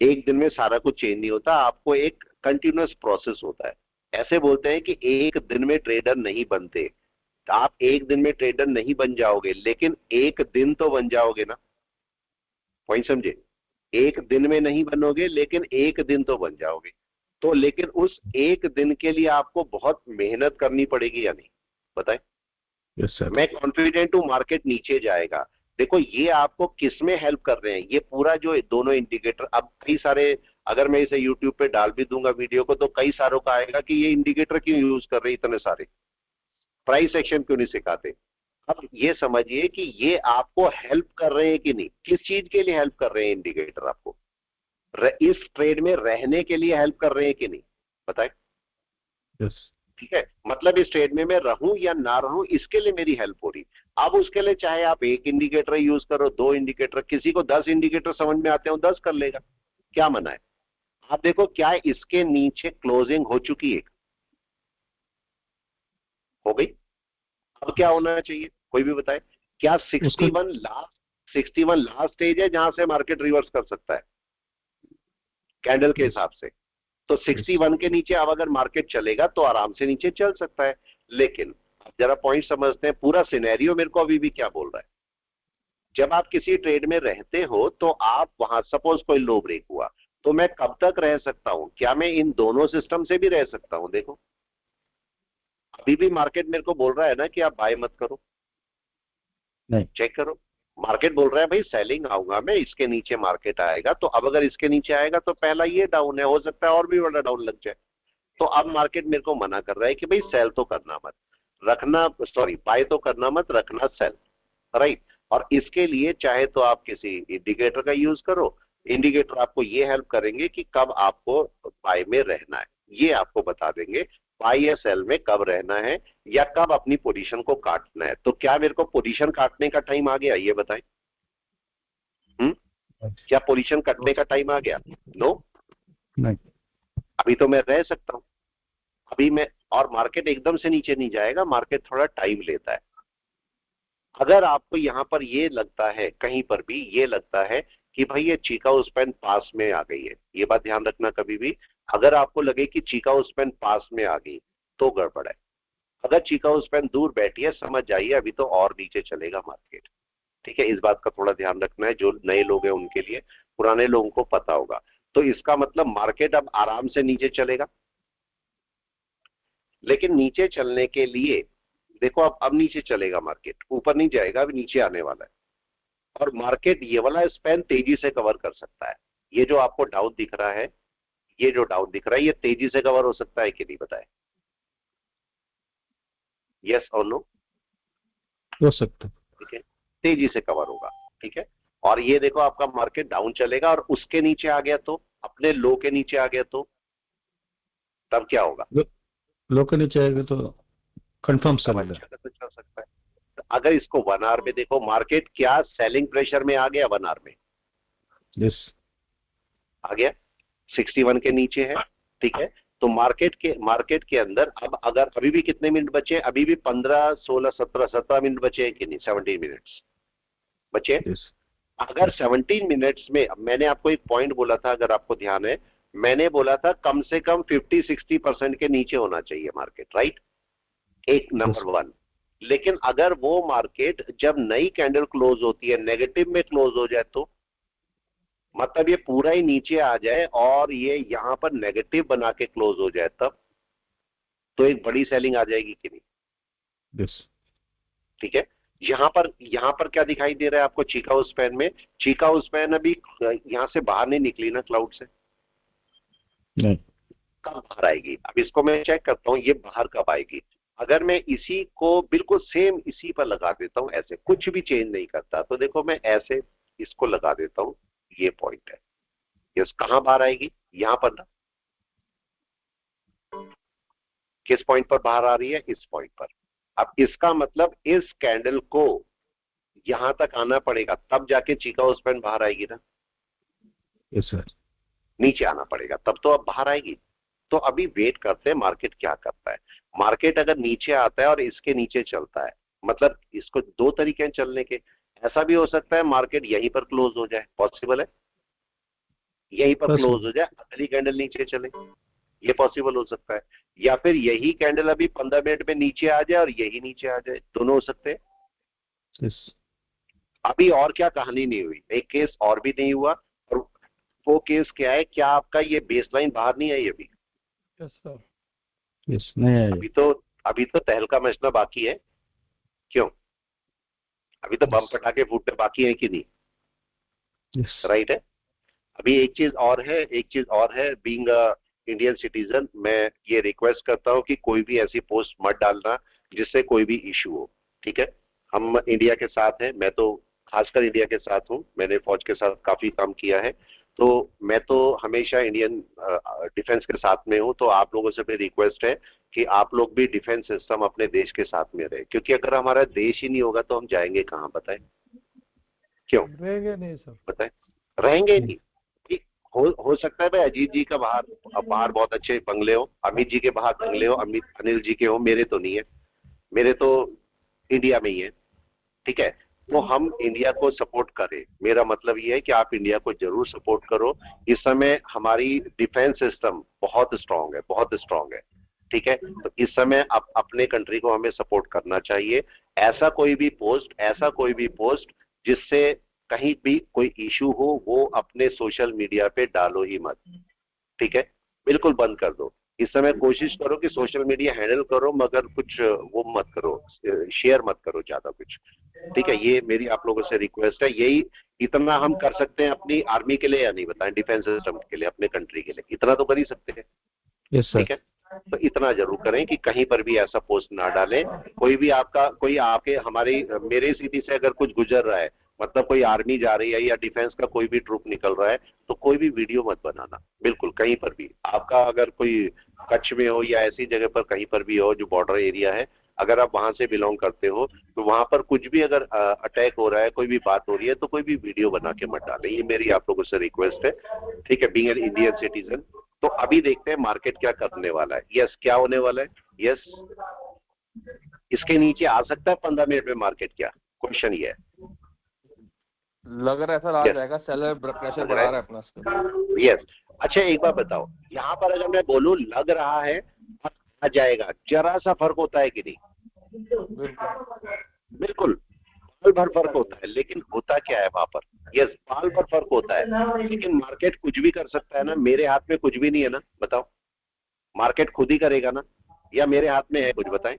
एक दिन में सारा कुछ चेंज नहीं होता, आपको एक कंटिन्यूअस प्रोसेस होता है। ऐसे बोलते हैं कि एक दिन में ट्रेडर नहीं बनते, तो आप एक दिन में ट्रेडर नहीं बन जाओगे, लेकिन एक दिन तो बन जाओगे ना, पॉइंट समझे? एक दिन में नहीं बनोगे लेकिन एक दिन तो बन जाओगे। तो लेकिन उस एक दिन के लिए आपको बहुत मेहनत करनी पड़ेगी या नहीं, बताएं?
Yes sir.
मैं कॉन्फिडेंट हूं मार्केट नीचे जाएगा। देखो ये आपको किस में हेल्प कर रहे हैं, ये पूरा जो दोनों इंडिकेटर, अब कई सारे, अगर मैं इसे यूट्यूब पे डाल भी दूंगा वीडियो को, तो कई सारों का आएगा कि ये इंडिकेटर क्यों यूज कर रहे हैं इतने सारे, प्राइस एक्शन क्यों नहीं सिखाते। अब ये समझिए कि ये आपको हेल्प कर रहे हैं कि नहीं, किस चीज के लिए हेल्प कर रहे हैं इंडिकेटर आपको? इस ट्रेड में रहने के लिए हेल्प कर रहे हैं कि नहीं, बताएं?
यस।
ठीक है, मतलब इस ट्रेड में मैं रहूं या ना रहूं, इसके लिए मेरी हेल्प हो रही। अब उसके लिए चाहे आप एक इंडिकेटर यूज करो, 2 इंडिकेटर, किसी को 10 इंडिकेटर समझ में आते हो 10 कर लेगा, क्या मना है? आप देखो क्या इसके नीचे क्लोजिंग हो चुकी है, हो गई? अब क्या होना चाहिए, कोई भी बताए? क्या 61 लास्ट स्टेज है जहां से मार्केट रिवर्स कर सकता है कैंडल के हिसाब से? तो 61 के नीचे अब अगर मार्केट चलेगा तो आराम से नीचे चल सकता है। लेकिन जरा पॉइंट समझते हैं, पूरा सिनेरियो मेरे को अभी भी क्या बोल रहा है। जब आप किसी ट्रेड में रहते हो तो आप वहां, सपोज कोई लो ब्रेक हुआ, तो मैं कब तक रह सकता हूं? क्या मैं इन दोनों सिस्टम से भी रह सकता हूं? देखो अभी भी मार्केट मेरे को बोल रहा है ना कि आप बाय मत करो,
नहीं।
चेक करो, मार्केट बोल रहा है भाई सेलिंग आऊंगा मैं, इसके नीचे मार्केट आएगा, तो अब अगर इसके नीचे आएगा तो पहला ये डाउन है, हो सकता है और भी बड़ा डाउन लग जाए। तो अब मार्केट मेरे को मना कर रहा है कि भाई सेल तो करना मत, रखना, सॉरी बाय तो करना मत, रखना सेल, राइट। और इसके लिए चाहे तो आप किसी इंडिकेटर का यूज करो, इंडिकेटर आपको ये हेल्प करेंगे कि कब आपको बाय में रहना है, ये आपको बता देंगे बाय या सेल में कब रहना है या कब अपनी पोजीशन को काटना है। तो क्या मेरे को पोजीशन काटने का टाइम आ गया, ये बताएं? क्या पोजीशन कटने का टाइम आ गया? नो,
नहीं।
अभी तो मैं रह सकता हूं, अभी मैं, और मार्केट एकदम से नीचे नहीं जाएगा, मार्केट थोड़ा टाइम लेता है। अगर आपको यहां पर ये लगता है, कहीं पर भी ये लगता है कि भाई ये चिकागो स्पैन पास में आ गई है, ये बात ध्यान रखना कभी भी, अगर आपको लगे कि चिकागो स्पैन पास में आ गई तो गड़बड़ है। अगर चिकागो स्पैन दूर बैठी है, समझ जाइए अभी तो और नीचे चलेगा मार्केट, ठीक है। इस बात का थोड़ा ध्यान रखना है, जो नए लोग हैं उनके लिए, पुराने लोगों को पता होगा। तो इसका मतलब मार्केट अब आराम से नीचे चलेगा, लेकिन नीचे चलने के लिए देखो अब नीचे चलेगा मार्केट, ऊपर नहीं जाएगा, अभी नीचे आने वाला है। और मार्केट ये वाला स्पैन तेजी से कवर कर सकता है। ये जो आपको डाउन दिख रहा है, ये जो डाउन दिख रहा है, ये तेजी से कवर हो सकता है कि नहीं, बताए? यस और नो?
हो सकता है।
ठीक है, तेजी से कवर होगा, ठीक है। और ये देखो आपका मार्केट डाउन चलेगा और उसके नीचे आ गया, तो अपने लो के नीचे आ गया, तो तब क्या होगा?
लो के नीचे आएगा तो कंफर्म सेल है।
तो चल सकता है। अगर इसको 1 आवर में देखो, मार्केट क्या सेलिंग प्रेशर में आ गया 1 आवर में?
यस
आ गया, 61 के नीचे है, ठीक है। तो मार्केट के अंदर अब अगर अभी भी कितने मिनट बचे हैं? अभी भी 15, 16, 17 मिनट बचे हैं कि नहीं? 17 मिनट्स बचे हैं।
यस
अगर 17 मिनट्स में, मैंने आपको एक पॉइंट बोला था, अगर आपको ध्यान है, मैंने बोला था कम से कम 50-60% के नीचे होना चाहिए मार्केट, राइट? एक नंबर 1। लेकिन अगर वो मार्केट जब नई कैंडल क्लोज होती है नेगेटिव में क्लोज हो जाए, तो मतलब ये पूरा ही नीचे आ जाए और ये यहां पर नेगेटिव बना के क्लोज हो जाए, तब तो एक बड़ी सेलिंग आ जाएगी कि नहीं?
यस
ठीक है। यहां पर क्या दिखाई दे रहा है आपको? चिकागो स्पैन में, चिकागो स्पैन अभी यहां से बाहर नहीं निकली ना क्लाउड से,
नहीं
कब बाहर आएगी? अब इसको मैं चेक करता हूं, ये बाहर कब आएगी। अगर मैं इसी को बिल्कुल सेम इसी पर लगा देता हूं, ऐसे कुछ भी चेंज नहीं करता, तो देखो मैं ऐसे इसको लगा देता हूं, ये पॉइंट है, ये कहां बाहर आएगी? यहां पर ना। किस पॉइंट पर बाहर आ रही है? इस पॉइंट पर। अब इसका मतलब इस कैंडल को यहां तक आना पड़ेगा, तब जाके चिकागो स्पैन बाहर आएगी ना।
यस सर
नीचे आना पड़ेगा, तब तो अब बाहर आएगी। तो अभी वेट करते हैं मार्केट क्या करता है। मार्केट अगर नीचे आता है और इसके नीचे चलता है, मतलब इसको 2 तरीके हैं चलने के। ऐसा भी हो सकता है मार्केट यहीं पर क्लोज हो जाए, पॉसिबल है, यहीं पर क्लोज हो जाए, अगली कैंडल नीचे चले, ये पॉसिबल हो सकता है। या फिर यही कैंडल अभी 15 मिनट में नीचे आ जाए और यही नीचे आ जाए, दोनों हो सकते हैं।
यस
अभी और क्या कहानी नहीं हुई, एक केस और भी नहीं हुआ, और वो केस क्या है? क्या आपका ये बेसलाइन बाहर नहीं आई अभी?
Yes sir.
यस नहीं है
अभी तो तहलका मचना बाकी है। क्यों? अभी तो बम पटाखे फूटने बाकी है कि नहीं?
यस
राइट है। अभी एक चीज और है, बीइंग इंडियन सिटीजन, मैं ये रिक्वेस्ट करता हूं कि कोई भी ऐसी पोस्ट मत डालना जिससे कोई भी इशू हो, ठीक है। हम इंडिया के साथ हैं, मैं तो खासकर इंडिया के साथ हूं, मैंने फौज के साथ काफी काम किया है, तो मैं तो हमेशा इंडियन डिफेंस के साथ में हूं। तो आप लोगों से मेरी रिक्वेस्ट है कि आप लोग भी डिफेंस सिस्टम अपने देश के साथ में रहे, क्योंकि अगर हमारा देश ही नहीं होगा तो हम जाएंगे कहाँ? बताएं। क्यों
रहेंगे नहीं सर।
बताएं? रहेंगे नहीं। हो सकता है भाई अजीत जी का बाहर बहुत अच्छे बंगले हो, अमित जी के बाहर बंगले हो, अनिल जी के हो, मेरे तो नहीं है, मेरे तो इंडिया में ही है, ठीक है। तो हम इंडिया को सपोर्ट करें, मेरा मतलब ये है कि आप इंडिया को जरूर सपोर्ट करो। इस समय हमारी डिफेंस सिस्टम बहुत स्ट्रांग है, बहुत स्ट्रांग है, ठीक है। तो इस समय अपने कंट्री को हमें सपोर्ट करना चाहिए। ऐसा कोई भी पोस्ट जिससे कहीं भी कोई इशू हो, वो अपने सोशल मीडिया पे डालो ही मत, ठीक है। बिल्कुल बंद कर दो। इस समय कोशिश करो कि सोशल मीडिया हैंडल करो, मगर कुछ वो मत करो, शेयर मत करो ज्यादा कुछ, ठीक है। ये मेरी आप लोगों से रिक्वेस्ट है। यही इतना हम कर सकते हैं अपनी आर्मी के लिए, या नहीं बताएं? डिफेंस सिस्टम के लिए, अपने कंट्री के लिए इतना तो कर ही सकते हैं,
यस सर
ठीक है। तो इतना जरूर करें कि कहीं पर भी ऐसा पोस्ट ना डालें। कोई आके मेरे सिटी से अगर कुछ गुजर रहा है, मतलब कोई आर्मी जा रही है या डिफेंस का कोई भी ट्रूप निकल रहा है, तो कोई भी वीडियो मत बनाना, बिल्कुल कहीं पर भी। आपका अगर कोई कच्छ में हो या ऐसी जगह पर कहीं पर भी हो जो बॉर्डर एरिया है, अगर आप वहां से बिलोंग करते हो, तो वहां पर कुछ भी अगर अटैक हो रहा है, कोई भी बात हो रही है, तो कोई भी वीडियो बना के मत डालें। ये मेरी आप लोगों से रिक्वेस्ट है, ठीक है, बीइंग एन इंडियन सिटीजन। तो अभी देखते हैं मार्केट क्या करने वाला है। यस, क्या होने वाला है? यस, इसके नीचे आ सकता है 15 मिनट में मार्केट? क्या क्वेश्चन ये है?
लग रहा है सर आ
Yes.
जाएगा, सेलर प्रेशर बढ़ा रहा है अपना उसके।
यस। अच्छा एक बात बताओ, यहाँ पर अगर मैं बोलूं लग रहा है आ जाएगा, जरा सा फर्क होता है कि नहीं? बिल्कुल पाल भर फर्क होता है, लेकिन होता क्या है वहां पर? यस, पाल भर फर्क होता है, लेकिन मार्केट कुछ भी कर सकता है ना। मेरे हाथ में कुछ भी नहीं है ना, बताओ। मार्केट खुद ही करेगा ना, या मेरे हाथ में है कुछ? बताएं।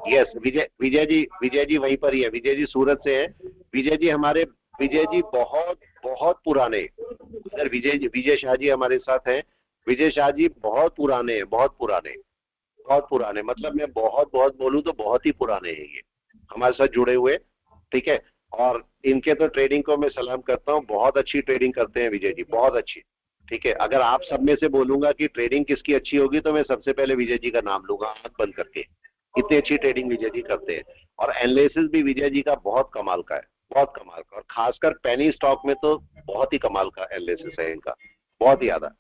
यस, विजय जी वहीं पर ही है, विजय जी सूरत से है। विजय जी बहुत बहुत पुराने, अगर विजय शाह जी हमारे साथ हैं, विजय शाह जी बहुत पुराने हैं, बहुत पुराने, मतलब मैं बहुत बोलूं तो बहुत ही पुराने हैं ये हमारे साथ जुड़े हुए, ठीक है। और इनके तो ट्रेडिंग को मैं सलाम करता हूँ, बहुत अच्छी ट्रेडिंग करते हैं विजय जी, बहुत अच्छी, ठीक है। अगर आप सब में से बोलूंगा कि ट्रेडिंग किसकी अच्छी होगी, तो मैं सबसे पहले विजय जी का नाम लूंगा आंख बंद करके, इतनी अच्छी ट्रेडिंग विजय जी करते हैं, और एनालिसिस भी विजय जी का बहुत कमाल का है, बहुत कमाल का, और खासकर पेनी स्टॉक में तो बहुत ही कमाल का एनालिसिस है इनका, बहुत ही ज्यादा।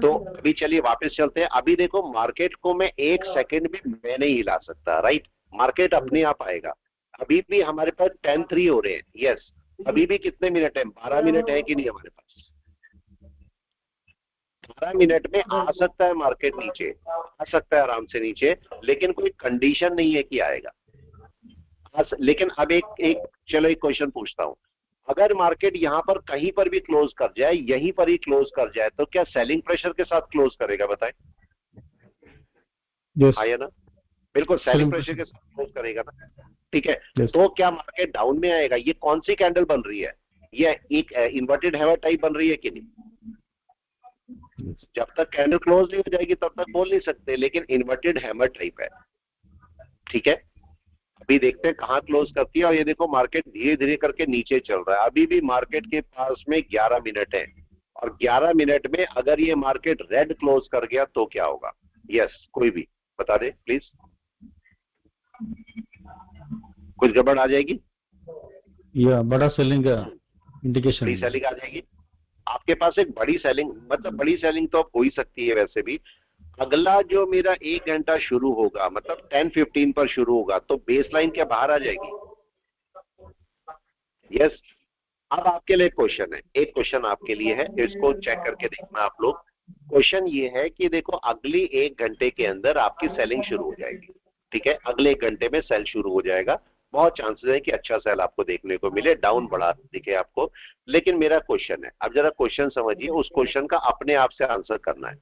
तो अभी चलिए वापस चलते हैं। अभी देखो मार्केट को मैं 1 सेकंड भी मैं नहीं हिला सकता, राइट? मार्केट अपने आप आएगा। अभी भी हमारे पास 10-3 हो रहे हैं, यस। अभी भी कितने मिनट है? 12 मिनट है कि नहीं हमारे पास? 12 मिनट में आ सकता है मार्केट नीचे, आ सकता है आराम से नीचे, लेकिन कोई कंडीशन नहीं है कि आएगा। लेकिन अब चलो एक क्वेश्चन पूछता हूं, अगर मार्केट यहां पर कहीं पर भी क्लोज कर जाए, यहीं पर ही क्लोज कर जाए, तो क्या सेलिंग प्रेशर के साथ क्लोज करेगा? बताएं। आया ना? बिल्कुल सेलिंग प्रेशर के साथ क्लोज करेगा ना, ठीक है। तो क्या मार्केट डाउन में आएगा? ये कौन सी कैंडल बन रही है? ये एक इन्वर्टेड हैमर टाइप बन रही है कि नहीं? जब तक कैंडल क्लोज नहीं हो जाएगी तब तक बोल नहीं सकते, लेकिन इन्वर्टेड हैमर टाइप है, ठीक है। अभी देखते हैं कहां क्लोज करती है, और ये देखो मार्केट धीरे धीरे करके नीचे चल रहा है। अभी भी मार्केट के पास में 11 मिनट है, और 11 मिनट में अगर ये मार्केट रेड क्लोज कर गया तो क्या होगा? यस, कोई भी बता दे प्लीज। कुछ गड़बड़ आ जाएगी
या बड़ा सेलिंग का इंडिकेशन,
बड़ी सेलिंग आ जाएगी। आपके पास एक बड़ी सेलिंग, मतलब बड़ी सेलिंग तो अब हो ही सकती है वैसे भी। अगला जो मेरा 1 घंटा शुरू होगा, मतलब 10:15 पर शुरू होगा, तो बेस लाइन क्या बाहर आ जाएगी? यस। अब आपके लिए क्वेश्चन है, एक क्वेश्चन आपके लिए है, इसको चेक करके देखना आप लोग। क्वेश्चन ये है कि देखो अगली 1 घंटे के अंदर आपकी सेलिंग शुरू हो जाएगी, ठीक है। अगले 1 घंटे में सेल शुरू हो जाएगा, बहुत चांसेस है कि अच्छा सेल आपको देखने को मिले, डाउन बड़ा दिखे आपको। लेकिन मेरा क्वेश्चन है, अब जरा क्वेश्चन समझिए, उस क्वेश्चन का अपने आप से आंसर करना है।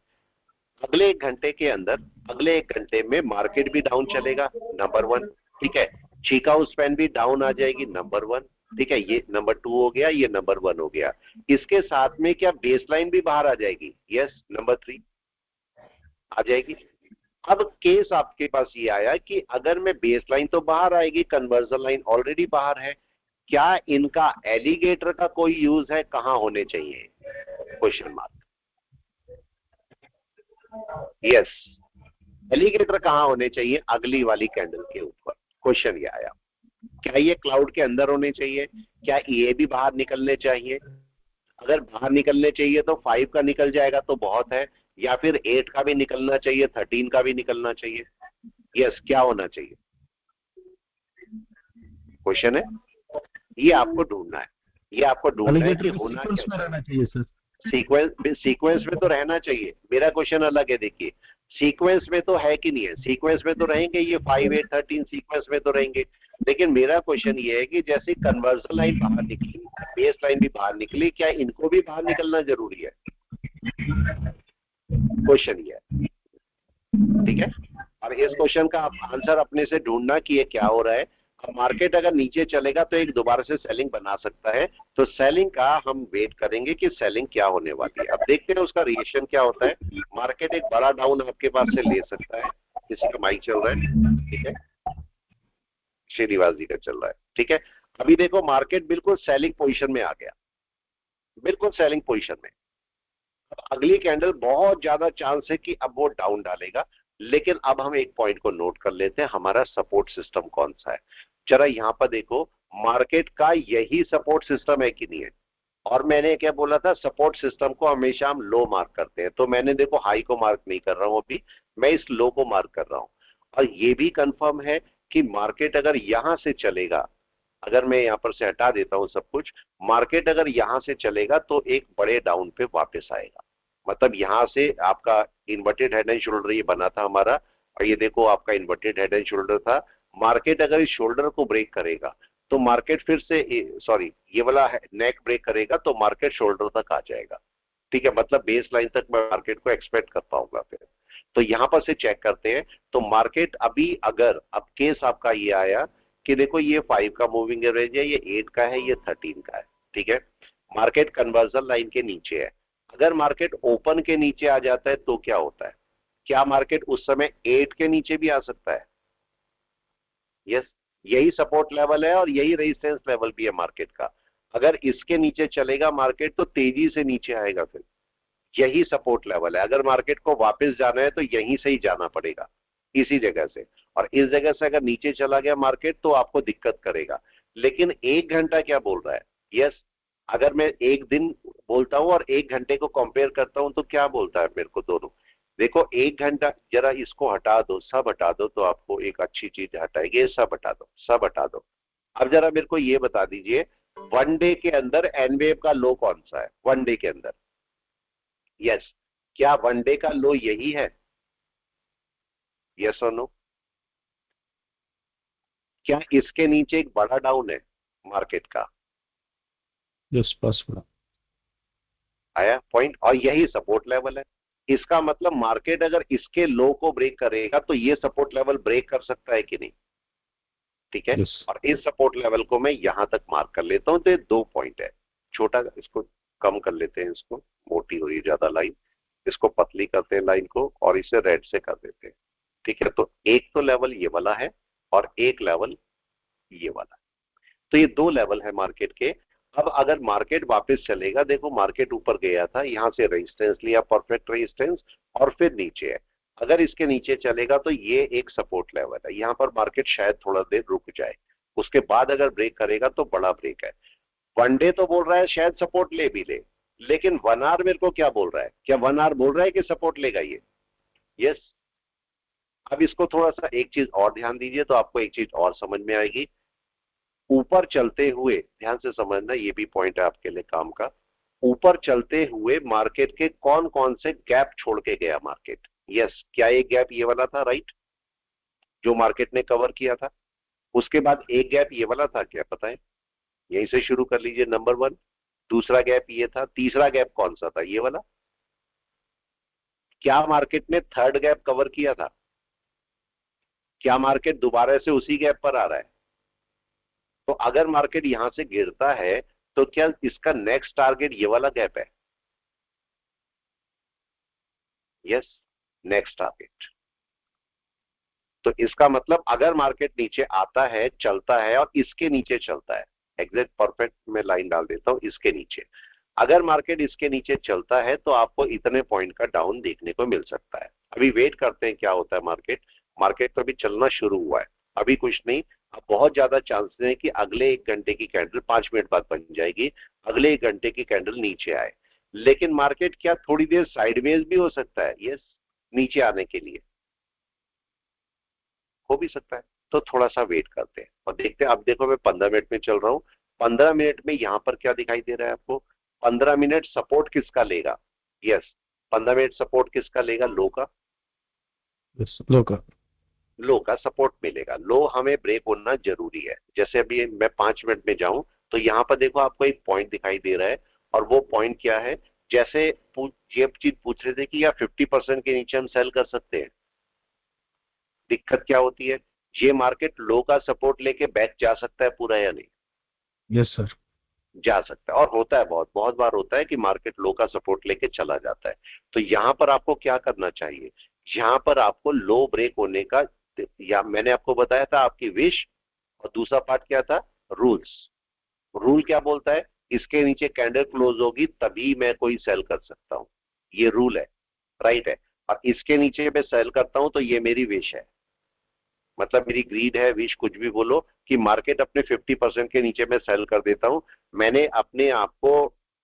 अगले 1 घंटे के अंदर, अगले 1 घंटे में मार्केट भी डाउन चलेगा, नंबर 1, ठीक है। चिकागो स्पैन भी डाउन आ जाएगी, नंबर 1, ठीक है। ये नंबर 2 हो गया, ये नंबर 1 हो गया। इसके साथ में क्या बेस लाइन भी बाहर आ जाएगी? यस, नंबर 3 आ जाएगी। अब केस आपके पास ये आया कि अगर मैं बेस लाइन तो बाहर आएगी, कन्वर्जन लाइन ऑलरेडी बाहर है, क्या इनका एलिगेटर का कोई यूज है? कहां होने चाहिए? Question mark. यस, एलिगेटर कहां होने चाहिए? अगली वाली कैंडल के ऊपर। क्वेश्चन ये आया, क्या ये क्लाउड के अंदर होने चाहिए? क्या ये भी बाहर निकलने चाहिए? अगर बाहर निकलने चाहिए तो 5 का निकल जाएगा तो बहुत है, या फिर 8 का भी निकलना चाहिए, 13 का भी निकलना चाहिए। यस, क्या होना चाहिए? क्वेश्चन है, ये आपको ढूंढना है, ये आपको ढूंढना है कि होना क्या
रहना चाहिए सर।
सीक्वेंस में तो रहना चाहिए। मेरा क्वेश्चन अलग है, देखिए सीक्वेंस में तो है कि नहीं है? सीक्वेंस में तो रहेंगे, ये 5, 8, 13 सीक्वेंस में तो रहेंगे। लेकिन मेरा क्वेश्चन ये है कि जैसे कन्वर्जन लाइन बाहर निकली, बेस लाइन भी बाहर निकली, क्या इनको भी बाहर निकलना जरूरी है? क्वेश्चन ये है, ठीक है। और इस क्वेश्चन का आप आंसर अपने से ढूंढना कि ये क्या हो रहा है। अब मार्केट अगर नीचे चलेगा तो एक दोबारा से सेलिंग बना सकता है, तो सेलिंग का हम वेट करेंगे कि सेलिंग क्या होने वाली है। अब देखते हैं उसका रिएक्शन क्या होता है। मार्केट एक बड़ा डाउन आपके पास से ले सकता है। किसी का माइक चल रहा है, ठीक है, श्रीनिवास जी का चल रहा है, ठीक है। अभी देखो मार्केट बिल्कुल सेलिंग पोजीशन में आ गया, बिल्कुल सेलिंग पोजीशन में। अब अगली कैंडल बहुत ज्यादा चांस है कि अब वो डाउन डालेगा। लेकिन अब हम एक पॉइंट को नोट कर लेते हैं, हमारा सपोर्ट सिस्टम कौन सा है। जरा यहां पर देखो, मार्केट का यही सपोर्ट सिस्टम है कि नहीं है? और मैंने क्या बोला था, सपोर्ट सिस्टम को हमेशा हम लो मार्क करते हैं। तो मैंने देखो हाई को मार्क नहीं कर रहा हूं अभी, मैं इस लो को मार्क कर रहा हूं। और ये भी कंफर्म है कि मार्केट अगर यहां से चलेगा, अगर मैं यहां पर से हटा देता हूं सब कुछ, मार्केट अगर यहां से चलेगा तो एक बड़े डाउन पे वापस आएगा। मतलब यहां से आपका इन्वर्टेड हेड एंड शोल्डर ये बना था हमारा, और ये देखो आपका इन्वर्टेड हेड एंड शोल्डर था। मार्केट अगर इस शोल्डर को ब्रेक करेगा तो मार्केट फिर से, सॉरी, ये वाला नेक ब्रेक करेगा तो मार्केट शोल्डर तक आ जाएगा, ठीक है। मतलब बेस लाइन तक मैं मार्केट को एक्सपेक्ट कर पाऊंगा फिर। तो यहां पर से चेक करते हैं, तो मार्केट अभी अगर, अब केस आपका ये आया कि देखो ये 5 का मूविंग एवरेज है, ये 8 का है, ये 13 का है, ठीक है। मार्केट कन्वर्जन लाइन के नीचे है। अगर मार्केट ओपन के नीचे आ जाता है तो क्या होता है? क्या मार्केट उस समय 8 के नीचे भी आ सकता है? यस, यही सपोर्ट लेवल है और यही रेजिस्टेंस लेवल भी है मार्केट का। अगर इसके नीचे चलेगा मार्केट तो तेजी से नीचे आएगा, फिर यही सपोर्ट लेवल है। अगर मार्केट को वापस जाना है तो यहीं से ही जाना पड़ेगा, इसी जगह से। और इस जगह से अगर नीचे चला गया मार्केट तो आपको दिक्कत करेगा। लेकिन 1 घंटा क्या बोल रहा है? यस, अगर मैं एक दिन बोलता हूं और 1 घंटे को कंपेयर करता हूं तो क्या बोलता है मेरे को दोनों? देखो 1 घंटा, जरा इसको हटा दो, सब हटा दो तो आपको एक अच्छी चीज हटाएगी। ये सब हटा दो, सब हटा दो। अब जरा मेरे को ये बता दीजिए, 1 डे के अंदर एनवेव का लो कौन सा है 1 डे के अंदर? यस, क्या 1 डे का लो यही है? यस और नो? क्या इसके नीचे एक बड़ा डाउन है मार्केट का?
Yes, possible.
आया पॉइंट? और यही सपोर्ट लेवल है। इसका मतलब मार्केट अगर इसके लो को ब्रेक करेगा तो ये सपोर्ट लेवल ब्रेक कर सकता है कि नहीं? ठीक है।
Yes.
और इस सपोर्ट लेवल को मैं यहां तक मार्क कर लेता हूं। तो ये 2 पॉइंट है। छोटा, इसको कम कर लेते हैं, इसको मोटी हो रही है ज्यादा लाइन, इसको पतली करते हैं लाइन को और इसे रेड से कर देते हैं। ठीक है, तो एक तो लेवल ये वाला है और एक लेवल ये वाला। तो ये 2 लेवल है मार्केट के। अब अगर मार्केट वापस चलेगा, देखो मार्केट ऊपर गया था, यहां से रेजिस्टेंस लिया, परफेक्ट रेजिस्टेंस, और फिर नीचे है। अगर इसके नीचे चलेगा तो ये एक सपोर्ट लेवल है, यहां पर मार्केट शायद थोड़ा देर रुक जाए, उसके बाद अगर ब्रेक करेगा तो बड़ा ब्रेक है। 1 डे तो बोल रहा है शायद सपोर्ट ले भी ले, लेकिन 1 आवर मेरे को क्या बोल रहा है? क्या 1 आवर बोल रहा है कि सपोर्ट लेगा ये? यस। अब इसको थोड़ा सा एक चीज और ध्यान दीजिए तो आपको एक चीज और समझ में आएगी। ऊपर चलते हुए, ध्यान से समझना, ये भी पॉइंट है आपके लिए काम का। ऊपर चलते हुए मार्केट के कौन कौन से गैप छोड़ के गया मार्केट? यस, क्या एक गैप ये वाला था, राइट, जो मार्केट ने कवर किया था? उसके बाद एक गैप ये वाला था, क्या पता है? यहीं से शुरू कर लीजिए, नंबर 1। दूसरा गैप ये था। तीसरा गैप कौन सा था? ये वाला। क्या मार्केट ने थर्ड गैप कवर किया था? क्या मार्केट दोबारा से उसी गैप पर आ रहा है? तो अगर मार्केट यहां से गिरता है तो क्या इसका नेक्स्ट टारगेट ये वाला गैप है? Yes, next target. तो इसका मतलब अगर मार्केट नीचे आता है, चलता है और इसके नीचे चलता है, एग्जैक्ट परफेक्ट में लाइन डाल देता हूं, इसके नीचे, अगर मार्केट इसके नीचे चलता है तो आपको इतने पॉइंट का डाउन देखने को मिल सकता है। अभी वेट करते हैं क्या होता है। मार्केट तो अभी चलना शुरू हुआ है, अभी कुछ नहीं। अब बहुत ज्यादा चांसेस है कि अगले 1 घंटे की कैंडल 5 मिनट बाद बन जाएगी, अगले 1 घंटे की कैंडल नीचे आए। लेकिन मार्केट क्या थोड़ी देर साइडवेज भी हो सकता है? यस, नीचे आने के लिए हो भी सकता है। तो थोड़ा सा वेट करते हैं और देखते हैं। अब देखो मैं 15 मिनट में चल रहा हूं। 15 मिनट में यहां पर क्या दिखाई दे रहा है आपको? 15 मिनट सपोर्ट किसका लेगा? यस, 15 मिनट सपोर्ट किसका लेगा? लो का।
Yes, लो का।
लो का सपोर्ट मिलेगा। लो हमें ब्रेक होना जरूरी है। जैसे अभी मैं 5 मिनट में जाऊं तो यहां पर देखो आपको एक पॉइंट दिखाई दे रहा है, और वो पॉइंट क्या है? जैसे ये चीज पूछ रहे थे कि या 50% के नीचे हम सेल कर सकते हैं। दिक्कत क्या होती है? ये मार्केट लो का सपोर्ट लेके बैक जा सकता है पूरा या नहीं?
Yes, sir.
जा सकता है, और होता है, बहुत बहुत बार होता है कि मार्केट लो का सपोर्ट लेके चला जाता है। तो यहां पर आपको क्या करना चाहिए? यहां पर आपको लो ब्रेक होने का, या मैंने आपको बताया था आपकी विश, और दूसरा पार्ट क्या था? रूल्स। रूल क्या बोलता है? इसके नीचे कैंडल क्लोज होगी तभी मैं कोई सेल कर सकता हूं, ये रूल है, राइट है। और इसके नीचे मैं सेल करता हूं तो ये मेरी विश है, मतलब मेरी ग्रीड है, विश, कुछ भी बोलो, कि मार्केट अपने 50% के नीचे मैं सेल कर देता हूं। मैंने अपने आप को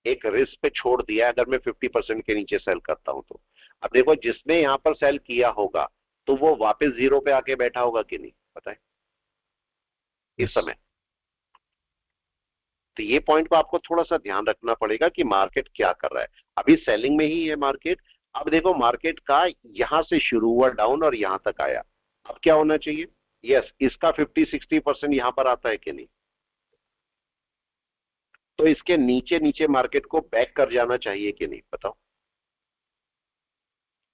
एक रिस्क पे छोड़ दिया अगर मैं 50% के नीचे सेल करता हूं तो। अब देखो जिसने यहां पर सेल किया होगा तो वो वापस 0 पे आके बैठा होगा कि नहीं, पता है इस समय। तो ये पॉइंट को आपको थोड़ा सा ध्यान रखना पड़ेगा कि मार्केट क्या कर रहा है। अभी सेलिंग में ही है मार्केट। अब देखो मार्केट का यहां से शुरू हुआ डाउन और यहां तक आया, अब क्या होना चाहिए? यस, इसका 50-60% यहां पर आता है कि नहीं? तो इसके नीचे नीचे मार्केट को बैक कर जाना चाहिए कि नहीं, बताओ।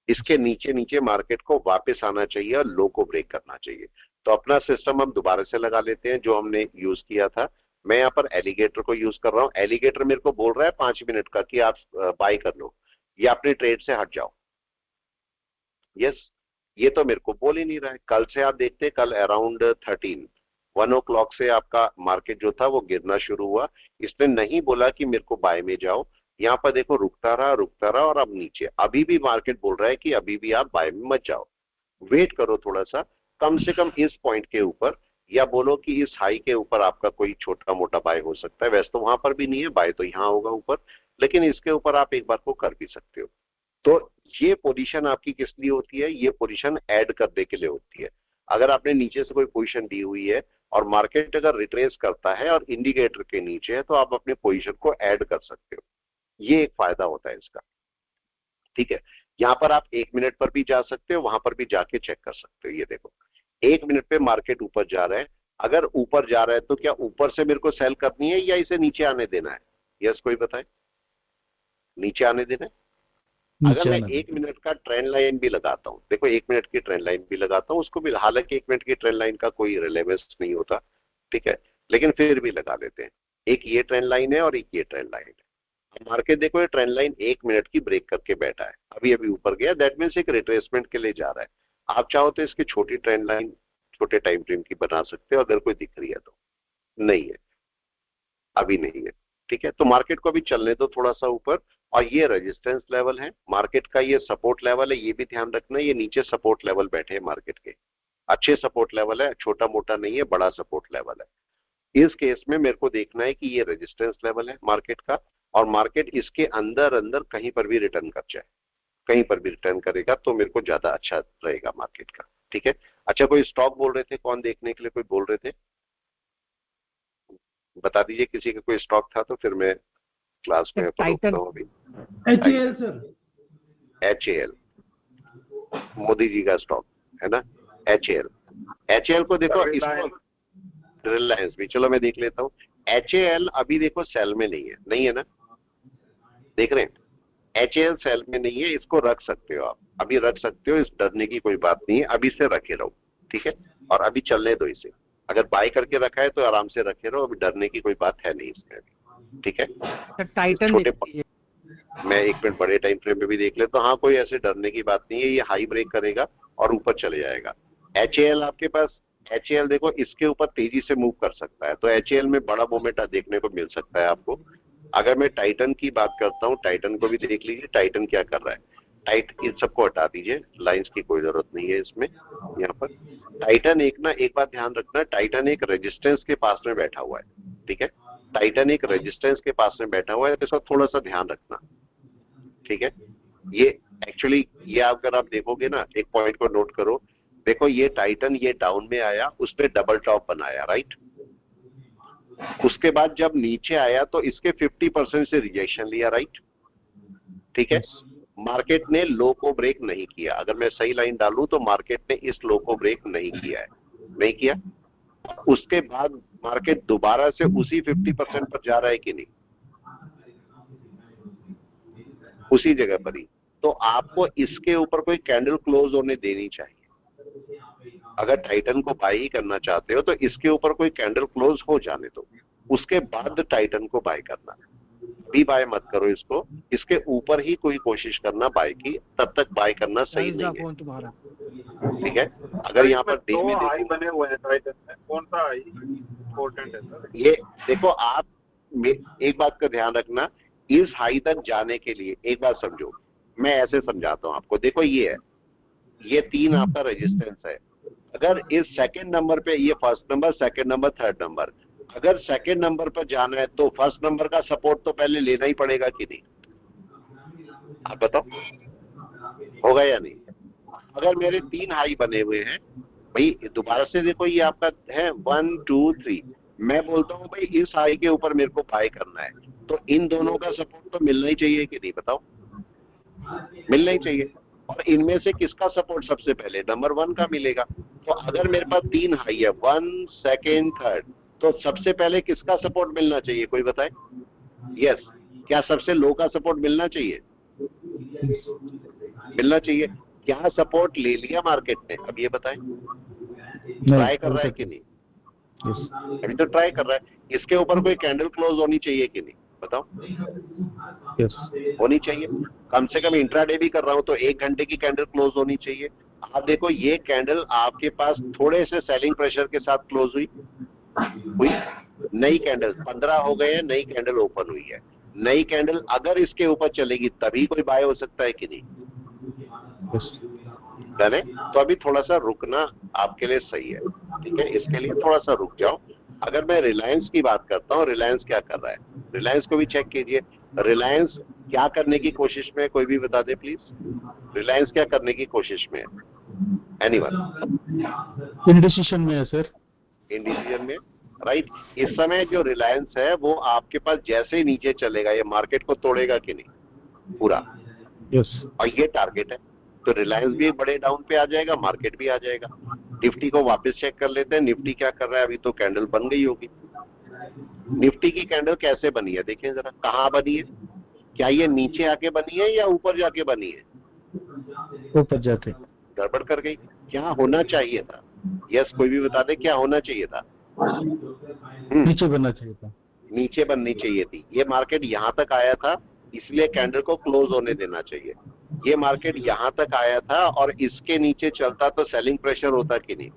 इसके नीचे नीचे मार्केट को वापस आना चाहिए और लो को ब्रेक करना चाहिए। तो अपना सिस्टम हम दोबारा से लगा लेते हैं जो हमने यूज किया था। मैं यहाँ पर एलिगेटर को यूज कर रहा हूं। एलिगेटर मेरे को बोल रहा है 5 मिनट का कि आप बाय कर लो या अपनी ट्रेड से हट जाओ। यस, ये तो मेरे को बोल ही नहीं रहा है। कल से आप देखते हैं, कल अराउंड 1 o'clock से आपका मार्केट जो था वो गिरना शुरू हुआ। इसने नहीं बोला कि मेरे को बाय में जाओ। यहाँ पर देखो रुकता रहा और अब नीचे। अभी भी मार्केट बोल रहा है कि अभी भी आप बाय में मत जाओ, वेट करो थोड़ा सा। कम से कम इस पॉइंट के ऊपर, या बोलो कि इस हाई के ऊपर आपका कोई छोटा मोटा बाय हो सकता है। वैसे तो वहां पर भी नहीं है, बाय तो यहाँ होगा ऊपर, लेकिन इसके ऊपर आप एक बार को कर भी सकते हो। तो ये पोजीशन आपकी किस लिए होती है? ये पोजीशन ऐड करने के लिए होती है। अगर आपने नीचे से कोई पोजीशन दी हुई है और मार्केट अगर रिट्रेस करता है और इंडिकेटर के नीचे है, तो आप अपने पोजीशन को ऐड कर सकते हो। ये एक फायदा होता है इसका, ठीक है। यहाँ पर आप 1 मिनट पर भी जा सकते हो, वहां पर भी जाके चेक कर सकते हो। ये देखो 1 मिनट पे मार्केट ऊपर जा रहा है। अगर ऊपर जा रहा है तो क्या ऊपर से मेरे को सेल करनी है या इसे नीचे आने देना है? यस, कोई बताए? नीचे आने देना है। अगर मैं 1 मिनट का ट्रेंड लाइन भी लगाता हूँ, देखो 1 मिनट की ट्रेंड लाइन भी लगाता हूँ, उसको भी, हालांकि 1 मिनट की ट्रेंड लाइन का कोई रिलेवेंस नहीं होता, ठीक है, लेकिन फिर भी लगा देते हैं। एक ये ट्रेंड लाइन है और एक ये ट्रेंड लाइन है। मार्केट देखो ये ट्रेंड लाइन 1 मिनट की ब्रेक करके बैठा है, अभी अभी ऊपर गया, दैट मीन्स एक रिट्रेसमेंट के लिए जा रहा है। आप चाहो तो इसकी छोटी ट्रेंड लाइन छोटे टाइम फ्रेम की बना सकते हो, अगर कोई दिख रही है तो। नहीं है, अभी नहीं है, ठीक है। तो मार्केट को अभी चलने दो थोड़ा सा ऊपर, और ये रेजिस्टेंस लेवल है मार्केट का, ये सपोर्ट लेवल है, ये भी ध्यान रखना। ये नीचे सपोर्ट लेवल बैठे हैं मार्केट के, अच्छे सपोर्ट लेवल है, छोटा मोटा नहीं है, बड़ा सपोर्ट लेवल है। इस केस में मेरे को देखना है कि ये रेजिस्टेंस लेवल है मार्केट का, और मार्केट इसके अंदर अंदर कहीं पर भी रिटर्न कर जाए, कहीं पर भी रिटर्न करेगा तो मेरे को ज्यादा अच्छा रहेगा मार्केट का, ठीक है। अच्छा, कोई स्टॉक बोल रहे थे, कौन देखने के लिए कोई बोल रहे थे? बता दीजिए किसी का कोई स्टॉक था तो फिर मैं क्लास में रोकता हूँ अभी।
HAL sir,
HAL Modi ji का स्टॉक है ना, HAL को देखो, इसको रिलायंस भी, चलो मैं देख लेता हूँ। HAL अभी देखो सेल में नहीं है, नहीं है ना, देख रहे हैं? HAL सेल में नहीं है, इसको रख सकते हो आप, अभी रख सकते हो, इस डरने की कोई बात नहीं है, अभी से रखे रहो, ठीक है। और अभी चलने दो इसे, अगर बाय करके रखा है तो आराम से रखे रहो, अभी डरने की कोई बात है नहीं इसमें अभी, ठीक है।
टाइटन
छोटे मैं 1 मिनट बड़े टाइम फ्रेम में भी देख लेता हूँ। हाँ, कोई ऐसे डरने की बात नहीं है, ये हाई ब्रेक करेगा और ऊपर चले जाएगा। HAL आपके पास, HAL देखो इसके ऊपर तेजी से मूव कर सकता है, तो HAL में बड़ा मोमेंट देखने को मिल सकता है आपको। अगर मैं टाइटन की बात करता हूँ, टाइटन को भी देख लीजिए, टाइटन क्या कर रहा है। इन सबको हटा दीजिए, लाइंस की कोई जरूरत नहीं है इसमें। यहाँ पर टाइटन एक बात ध्यान रखना, टाइटन एक रेजिस्टेंस के पास में बैठा हुआ है, ठीक है। टाइटन एक रेजिस्टेंस के पास में बैठा हुआ है, तो इसका थोड़ा सा ध्यान रखना, ठीक है। ये एक्चुअली ये अगर आप देखोगे ना, एक पॉइंट को नोट करो, देखो ये टाइटन ये डाउन में आया, उस पर डबल टॉप बनाया, राइट। उसके बाद जब नीचे आया तो इसके 50% से रिजेक्शन लिया, राइट, ठीक है। मार्केट ने लो को ब्रेक नहीं किया, अगर मैं सही लाइन डालूं तो मार्केट ने इस लो को ब्रेक नहीं किया है, नहीं किया। उसके बाद मार्केट दोबारा से उसी 50% पर जा रहा है कि नहीं, उसी जगह पर ही। तो आपको इसके ऊपर कोई कैंडल क्लोज होने देनी चाहिए। अगर टाइटन को बाय ही करना चाहते हो तो इसके ऊपर कोई कैंडल क्लोज हो जाने दो, उसके बाद टाइटन को बाय करना। भी बाय मत करो इसको, इसके ऊपर ही कोई कोशिश करना बाय की, तब तक बाय करना सही नहीं है, ठीक है। अगर यहाँ पर डे में हाई बने हुए हैं टाइटन में, कौन सा हाई इंपॉर्टेंट है सर? ये देखो, आप एक बात का ध्यान रखना, इस हाई तक जाने के लिए एक बात समझो, मैं ऐसे समझाता हूँ आपको। देखो ये है, ये 3 आपका रेजिस्टेंस है। अगर इस सेकंड नंबर पे, ये first number, second number, third number, अगर सेकंड नंबर पर जाना है तो फर्स्ट नंबर का सपोर्ट तो पहले लेना ही पड़ेगा कि नहीं? आप बताओ, होगा या नहीं? अगर मेरे 3 हाई बने हुए हैं भाई, दोबारा से देखो ये आपका है 1 2 3, मैं बोलता हूँ भाई इस हाई के ऊपर मेरे को बाय करना है, तो इन दोनों का सपोर्ट तो मिलना ही चाहिए कि नहीं? बताओ, मिलना ही चाहिए। और इनमें से किसका सपोर्ट सबसे पहले? नंबर 1 का मिलेगा। तो अगर मेरे पास 3 हाई है, 1 2 3, तो सबसे पहले किसका सपोर्ट मिलना चाहिए, कोई बताए? यस, क्या सबसे लो का सपोर्ट मिलना चाहिए? मिलना चाहिए। क्या सपोर्ट ले लिया मार्केट ने? अब ये बताएं, ट्राई कर रहा है कि नहीं? अभी तो ट्राई कर रहा है। इसके ऊपर कोई कैंडल क्लोज होनी चाहिए कि नहीं? बताओ। होनी चाहिए। कम से कम इंट्राडे भी कर रहा हूं तो 1 घंटे की कैंडल क्लोज होनी चाहिए। आप देखो ये कैंडल आपके पास थोड़े से सेलिंग प्रेशर के साथ क्लोज हुई, नई कैंडल 15 हो गए हैं, नई कैंडल ओपन हुई है। नई कैंडल अगर इसके ऊपर चलेगी तभी कोई बाय हो सकता है कि नहीं? डन है? तो अभी थोड़ा सा रुकना आपके लिए सही है, ठीक है? इसके लिए थोड़ा सा रुक जाओ। अगर मैं रिलायंस की बात करता हूँ, रिलायंस क्या कर रहा है, रिलायंस को भी चेक कीजिए। रिलायंस क्या करने की कोशिश में है, कोई भी बता दे प्लीज। रिलायंस क्या करने की कोशिश में है? एनीवन?
इंडिसीजन में है सर।
इंडिसीजन में, राइट। इस समय जो रिलायंस है वो आपके पास जैसे ही नीचे चलेगा ये मार्केट को तोड़ेगा कि नहीं पूरा?
यस।
और ये टारगेट है, तो रिलायंस भी बड़े डाउन पे आ जाएगा, मार्केट भी आ जाएगा। निफ्टी को वापस चेक कर लेते हैं, निफ्टी क्या कर रहा है। अभी तो कैंडल बन गई होगी। निफ्टी की कैंडल कैसे बनी है देखें जरा, कहाँ बनी है? क्या ये नीचे आके बनी है या ऊपर जाके बनी है?
ऊपर जाके।
गड़बड़ कर गई। क्या होना चाहिए था? यस, कोई भी बता दे क्या होना चाहिए था?
नीचे बनना चाहिए था।
नीचे बननी चाहिए थी। ये मार्केट यहाँ तक आया था, इसलिए कैंडल को क्लोज होने देना चाहिए। ये मार्केट यहाँ तक आया था और इसके नीचे चलता तो सेलिंग प्रेशर होता कि नहीं?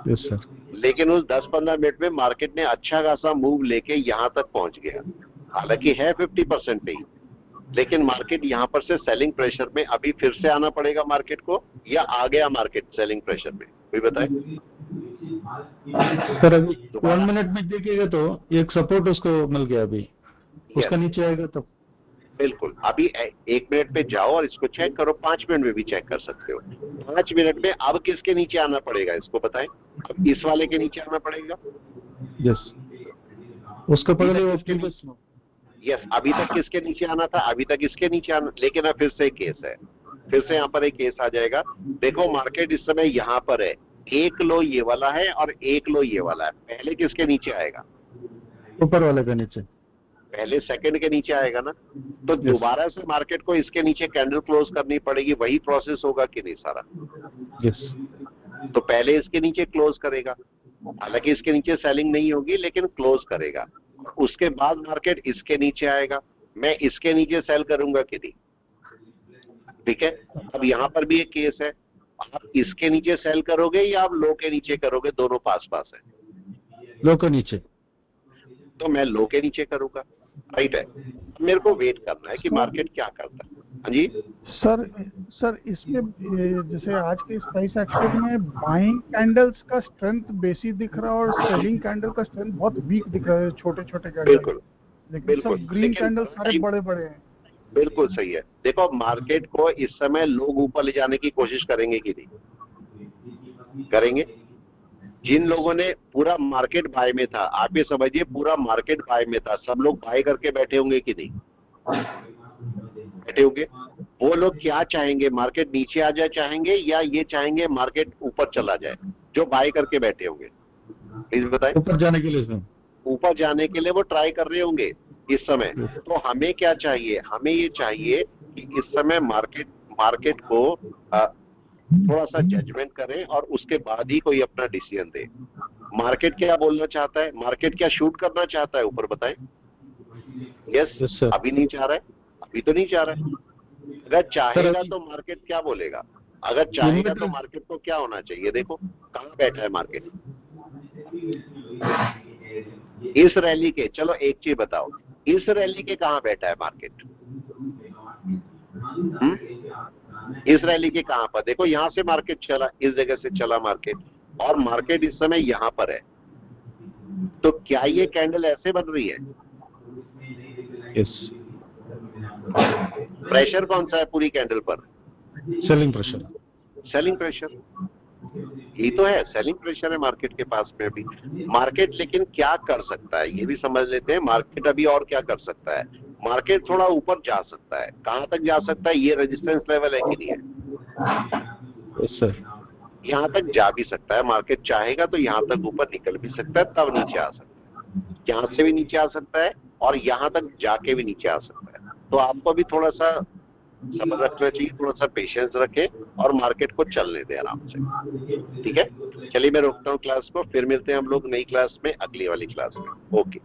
Yes sir.
लेकिन उस 10-15 मिनट में मार्केट ने अच्छा खासा मूव लेके यहाँ तक पहुंच गया। हालांकि है 50% पे ही, लेकिन मार्केट यहाँ पर से सेलिंग प्रेशर में अभी फिर से आना पड़ेगा मार्केट को, या आ गया मार्केट सेलिंग प्रेशर में? कोई बताए
सर? अभी 1 मिनट में देखिएगा तो एक सपोर्ट उसको मिल गया, अभी उसका नीचे आएगा तो
बिल्कुल। अभी 1 मिनट पे जाओ और इसको चेक करो, 5 मिनट में भी चेक कर सकते हो। 5 मिनट में अब किसके नीचे आना पड़ेगा इसको बताएं? अब इस वाले के नीचे आना पड़ेगा।
यस, उसका पहले वो प्रीवियस।
यस, अभी तक किसके नीचे आना था? अभी तक इसके नीचे आना, लेकिन अब फिर से एक केस है, फिर से यहाँ पर एक केस आ जाएगा। देखो मार्केट इस समय यहाँ पर है, एक लो ये वाला है और एक लो ये वाला है। पहले किसके नीचे आएगा?
ऊपर वाले के नीचे।
पहले सेकंड के नीचे आएगा ना, तो दोबारा से मार्केट को इसके नीचे कैंडल क्लोज करनी पड़ेगी। वही प्रोसेस होगा कि नहीं सारा?
यस।
तो पहले इसके नीचे क्लोज करेगा, हालांकि इसके नीचे सेलिंग नहीं होगी लेकिन क्लोज करेगा। उसके बाद मार्केट इसके नीचे आएगा, मैं इसके नीचे सेल करूंगा कि नहीं? ठीक है। अब यहाँ पर भी एक केस है, आप इसके नीचे सेल करोगे या आप लो के नीचे करोगे? दोनों पास पास है।
लो के नीचे,
तो मैं लो के नीचे करूंगा, राइट है। मेरे को वेट करना है कि मार्केट क्या करता है। हाँ जी
सर इसमें जैसे आज के इस प्राइस एक्शन में बाइंग कैंडल्स का स्ट्रेंथ बेसी दिख रहा है और सेलिंग कैंडल का स्ट्रेंथ बहुत वीक दिख रहा है, छोटे छोटे कैंडल।
बिल्कुल
लेकिन सब ग्रीन कैंडल सारे बड़े बड़े हैं।
बिल्कुल सही है। देखो मार्केट को इस समय लोग ऊपर ले जाने की कोशिश करेंगे कि नहीं करेंगे? जिन लोगों ने पूरा मार्केट बाय में था, आप ये समझिए पूरा मार्केट बाय में था, सब लोग बाय करके बैठे होंगे कि नहीं बैठे होंगे? वो लोग क्या चाहेंगे? मार्केट नीचे आ जाए चाहेंगे या ये चाहेंगे मार्केट ऊपर चला जाए? जो बाय करके बैठे होंगे प्लीज बताएं।
ऊपर जाने के लिए,
ऊपर जाने के लिए वो ट्राई कर रहे होंगे इस समय। तो हमें क्या चाहिए? हमें ये चाहिए कि इस समय मार्केट को थोड़ा सा जजमेंट करें और उसके बाद ही कोई अपना डिसीजन दे। मार्केट क्या बोलना चाहता है? मार्केट क्या शूट करना चाहता है ऊपर? बताएं। यस, अभी नहीं चाह रहा है, अभी तो नहीं चाह रहा है। अगर चाहेगा तो मार्केट क्या बोलेगा? अगर चाहेगा तो मार्केट को क्या होना चाहिए? देखो कहाँ बैठा है मार्केट इस रैली के। चलो एक चीज बताओ, इस रैली के कहाँ बैठा है मार्केट? इस रैली के कहाँ पर? देखो यहाँ से मार्केट चला, इस जगह से चला मार्केट, और मार्केट इस समय यहाँ पर है। तो क्या ये कैंडल ऐसे बन रही है?
यस।
प्रेशर कौन सा है पूरी कैंडल पर?
Selling pressure.
सेलिंग प्रेशर ही तो है, सेलिंग प्रेशर है मार्केट के पास में अभी। मार्केट लेकिन क्या कर सकता है ये भी समझ लेते हैं। मार्केट अभी और क्या कर सकता है? मार्केट थोड़ा ऊपर जा सकता है। कहां तक जा सकता है? ये रेजिस्टेंस लेवल है कि नहीं है?
Yes sir.
यहाँ तक जा भी सकता है। मार्केट चाहेगा तो यहाँ तक ऊपर निकल भी सकता है, तब नीचे आ सकता है। यहाँ से भी नीचे आ सकता है और यहाँ तक जाके भी नीचे आ सकता है। तो आपको भी थोड़ा सा समझ रखना चाहिए, थोड़ा सा पेशेंस रखें और मार्केट को चलने दें आराम से। ठीक है, चलिए मैं रोकता हूँ क्लास को, फिर मिलते हैं हम लोग नई क्लास में, अगली वाली क्लास में। ओके।